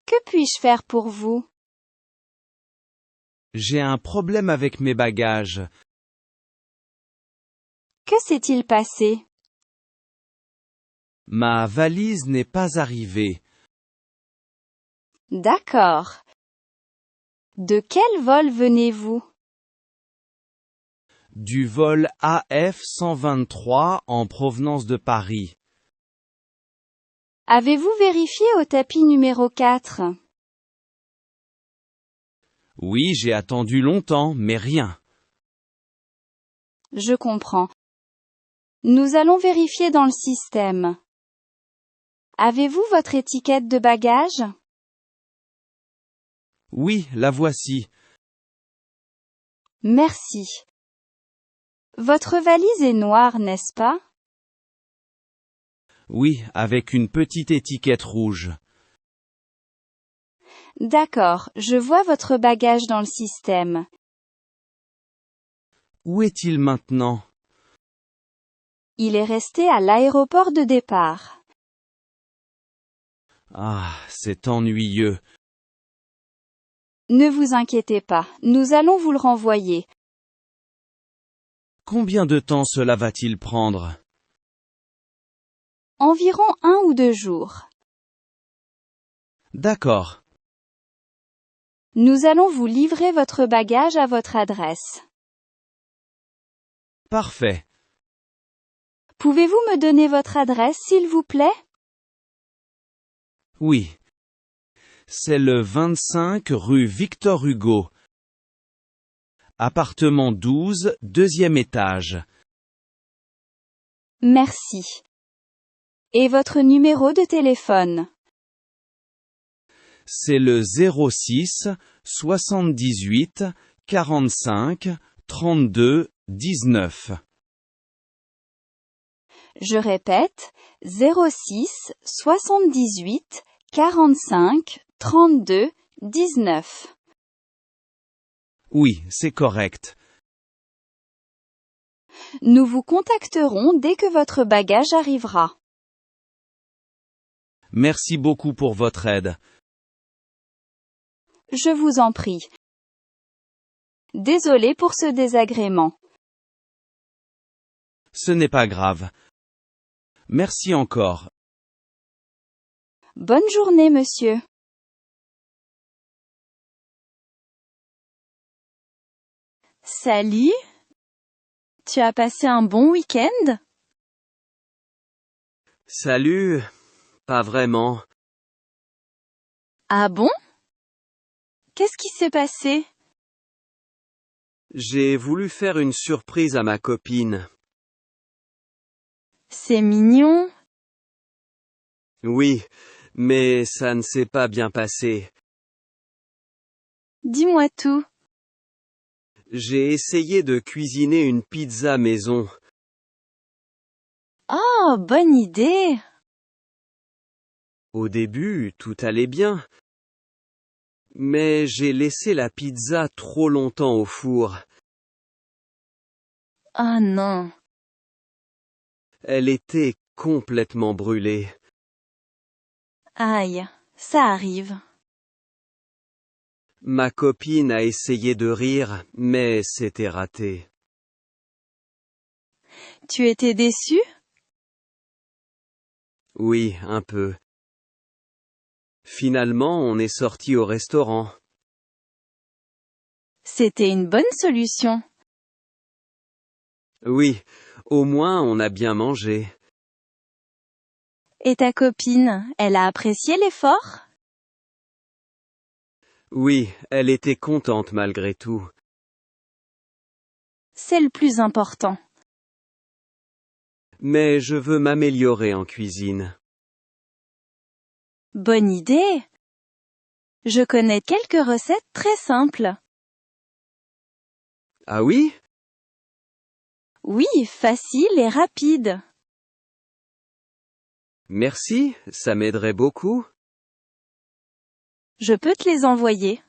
Que puis-je faire pour vous? J'ai un problème avec mes bagages. Que s'est-il passé? Ma valise n'est pas arrivée. D'accord. De quel vol venez-vous? Du vol AF 123 en provenance de Paris. Avez-vous vérifié au tapis numéro 4? Oui, j'ai attendu longtemps, mais rien. Je comprends. Nous allons vérifier dans le système. Avez-vous votre étiquette de bagage? Oui, la voici. Merci. Votre valise est noire, n'est-ce pas? Oui, avec une petite étiquette rouge. D'accord, je vois votre bagage dans le système. Où est-il maintenant? Il est resté à l'aéroport de départ. Ah, c'est ennuyeux. Ne vous inquiétez pas, nous allons vous le renvoyer. Combien de temps cela va-t-il prendre? Environ 1 ou 2 jours. D'accord. Nous allons vous livrer votre bagage à votre adresse. Parfait. Pouvez-vous me donner votre adresse, s'il vous plaît? Oui. C'est le 25 rue Victor Hugo. Appartement 12, deuxième étage. Merci. Et votre numéro de téléphone? C'est le 06 78 45 32 19. Je répète, 06 78 45 32 19. Oui, c'est correct. Nous vous contacterons dès que votre bagage arrivera. Merci beaucoup pour votre aide. Je vous en prie. Désolé pour ce désagrément. Ce n'est pas grave. Merci encore. Bonne journée, monsieur. Salut. Tu as passé un bon week-end? Salut. Pas vraiment. Ah bon? Qu'est-ce qui s'est passé? J'ai voulu faire une surprise à ma copine. C'est mignon. Oui, mais ça ne s'est pas bien passé. Dis-moi tout. J'ai essayé de cuisiner une pizza maison. Oh, bonne idée. Au début, tout allait bien. Mais j'ai laissé la pizza trop longtemps au four. Oh non. Elle était complètement brûlée. Aïe, ça arrive. Ma copine a essayé de rire, mais c'était raté. Tu étais déçu? Oui, un peu. Finalement, on est sorti au restaurant. C'était une bonne solution. Oui, au moins on a bien mangé. Et ta copine, elle a apprécié l'effort? Oui, elle était contente malgré tout. C'est le plus important. Mais je veux m'améliorer en cuisine. Bonne idée. Je connais quelques recettes très simples. Ah oui? Oui, facile et rapide. Merci, ça m'aiderait beaucoup. Je peux te les envoyer.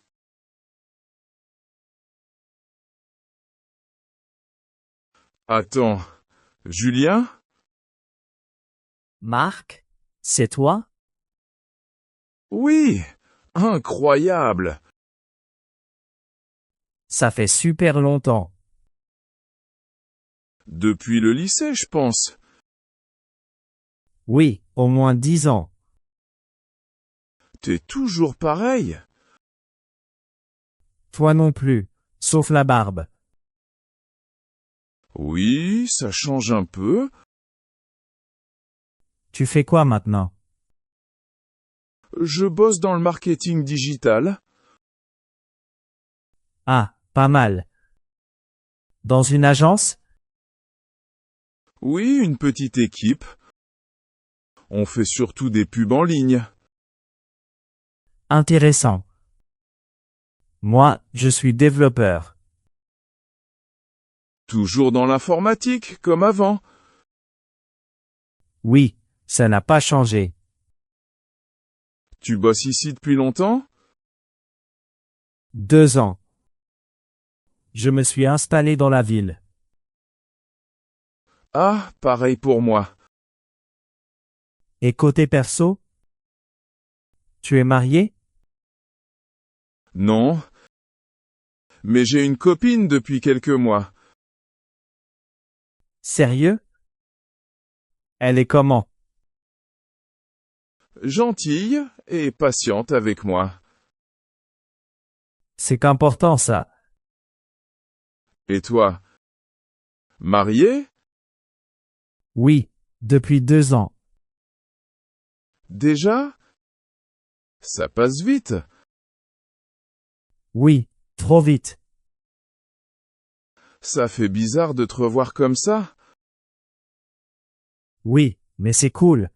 Attends, Julien? Marc, c'est toi? Oui, incroyable. Ça fait super longtemps. Depuis le lycée, je pense. Oui, au moins 10 ans. T'es toujours pareil. Toi non plus, sauf la barbe. Oui, ça change un peu. Tu fais quoi maintenant? Je bosse dans le marketing digital. Ah, pas mal. Dans une agence? Oui, une petite équipe. On fait surtout des pubs en ligne. Intéressant. Moi, je suis développeur. Toujours dans l'informatique, comme avant. Oui, ça n'a pas changé. Tu bosses ici depuis longtemps? 2 ans. Je me suis installé dans la ville. Ah, pareil pour moi. Et côté perso? Tu es marié? Non. Mais j'ai une copine depuis quelques mois. Sérieux? Elle est comment? Gentille et patiente avec moi. C'est qu'important ça. Et toi? Marié? Oui, depuis 2 ans. Déjà? Ça passe vite. Oui, trop vite. Ça fait bizarre de te revoir comme ça. Oui, mais c'est cool.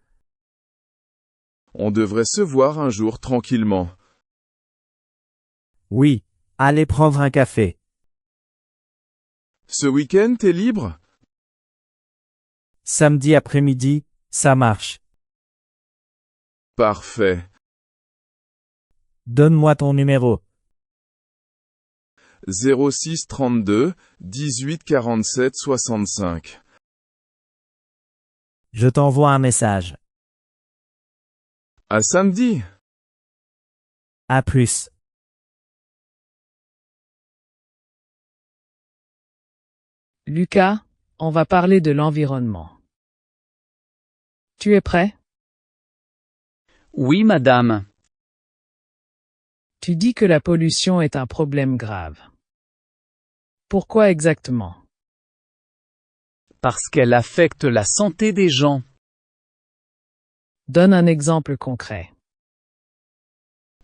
On devrait se voir un jour tranquillement. Oui, allez prendre un café. Ce week-end, t'es libre? Samedi après-midi, ça marche. Parfait. Donne-moi ton numéro. 06 32 18 47 65. Je t'envoie un message. À samedi. À plus. Lucas, on va parler de l'environnement. Tu es prêt? Oui, madame. Tu dis que la pollution est un problème grave. Pourquoi exactement? Parce qu'elle affecte la santé des gens. Donne un exemple concret.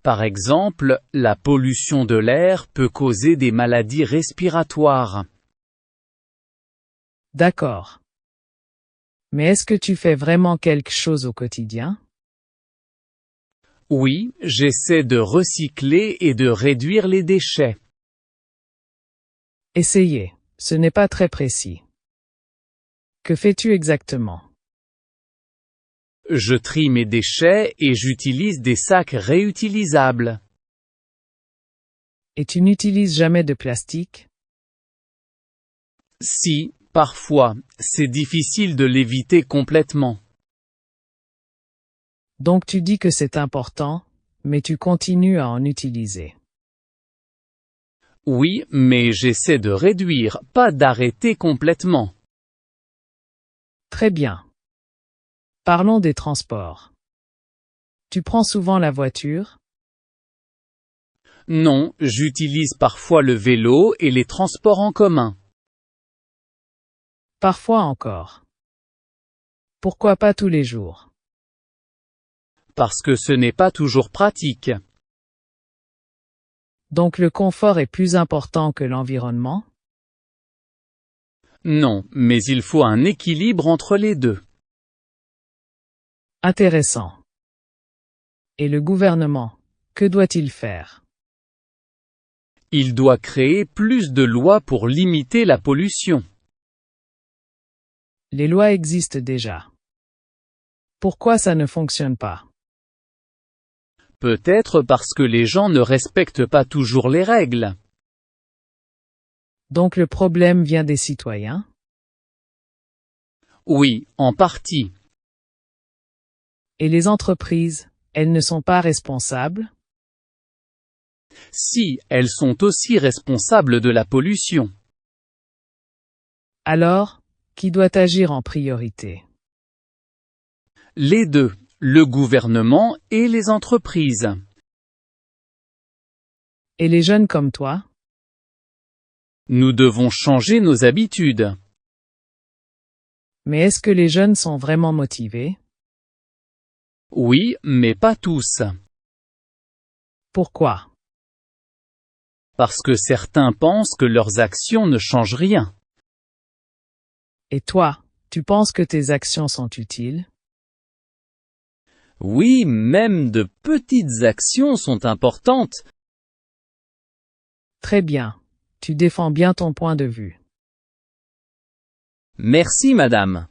Par exemple, la pollution de l'air peut causer des maladies respiratoires. D'accord. Mais est-ce que tu fais vraiment quelque chose au quotidien? Oui, j'essaie de recycler et de réduire les déchets. Essayez, ce n'est pas très précis. Que fais-tu exactement? Je trie mes déchets et j'utilise des sacs réutilisables. Et tu n'utilises jamais de plastique? Si, parfois, c'est difficile de l'éviter complètement. Donc tu dis que c'est important, mais tu continues à en utiliser. Oui, mais j'essaie de réduire, pas d'arrêter complètement. Très bien. Parlons des transports. Tu prends souvent la voiture? Non, j'utilise parfois le vélo et les transports en commun. Parfois encore. Pourquoi pas tous les jours? Parce que ce n'est pas toujours pratique. Donc le confort est plus important que l'environnement? Non, mais il faut un équilibre entre les deux. Intéressant. Et le gouvernement, que doit-il faire? Il doit créer plus de lois pour limiter la pollution. Les lois existent déjà. Pourquoi ça ne fonctionne pas? Peut-être parce que les gens ne respectent pas toujours les règles. Donc le problème vient des citoyens? Oui, en partie. Et les entreprises, elles ne sont pas responsables? Si, elles sont aussi responsables de la pollution. Alors, qui doit agir en priorité? Les deux, le gouvernement et les entreprises. Et les jeunes comme toi? Nous devons changer nos habitudes. Mais est-ce que les jeunes sont vraiment motivés? Oui, mais pas tous. Pourquoi? Parce que certains pensent que leurs actions ne changent rien. Et toi, Tu penses que tes actions sont utiles? Oui, même de petites actions sont importantes. Très bien. Tu défends bien ton point de vue. Merci madame.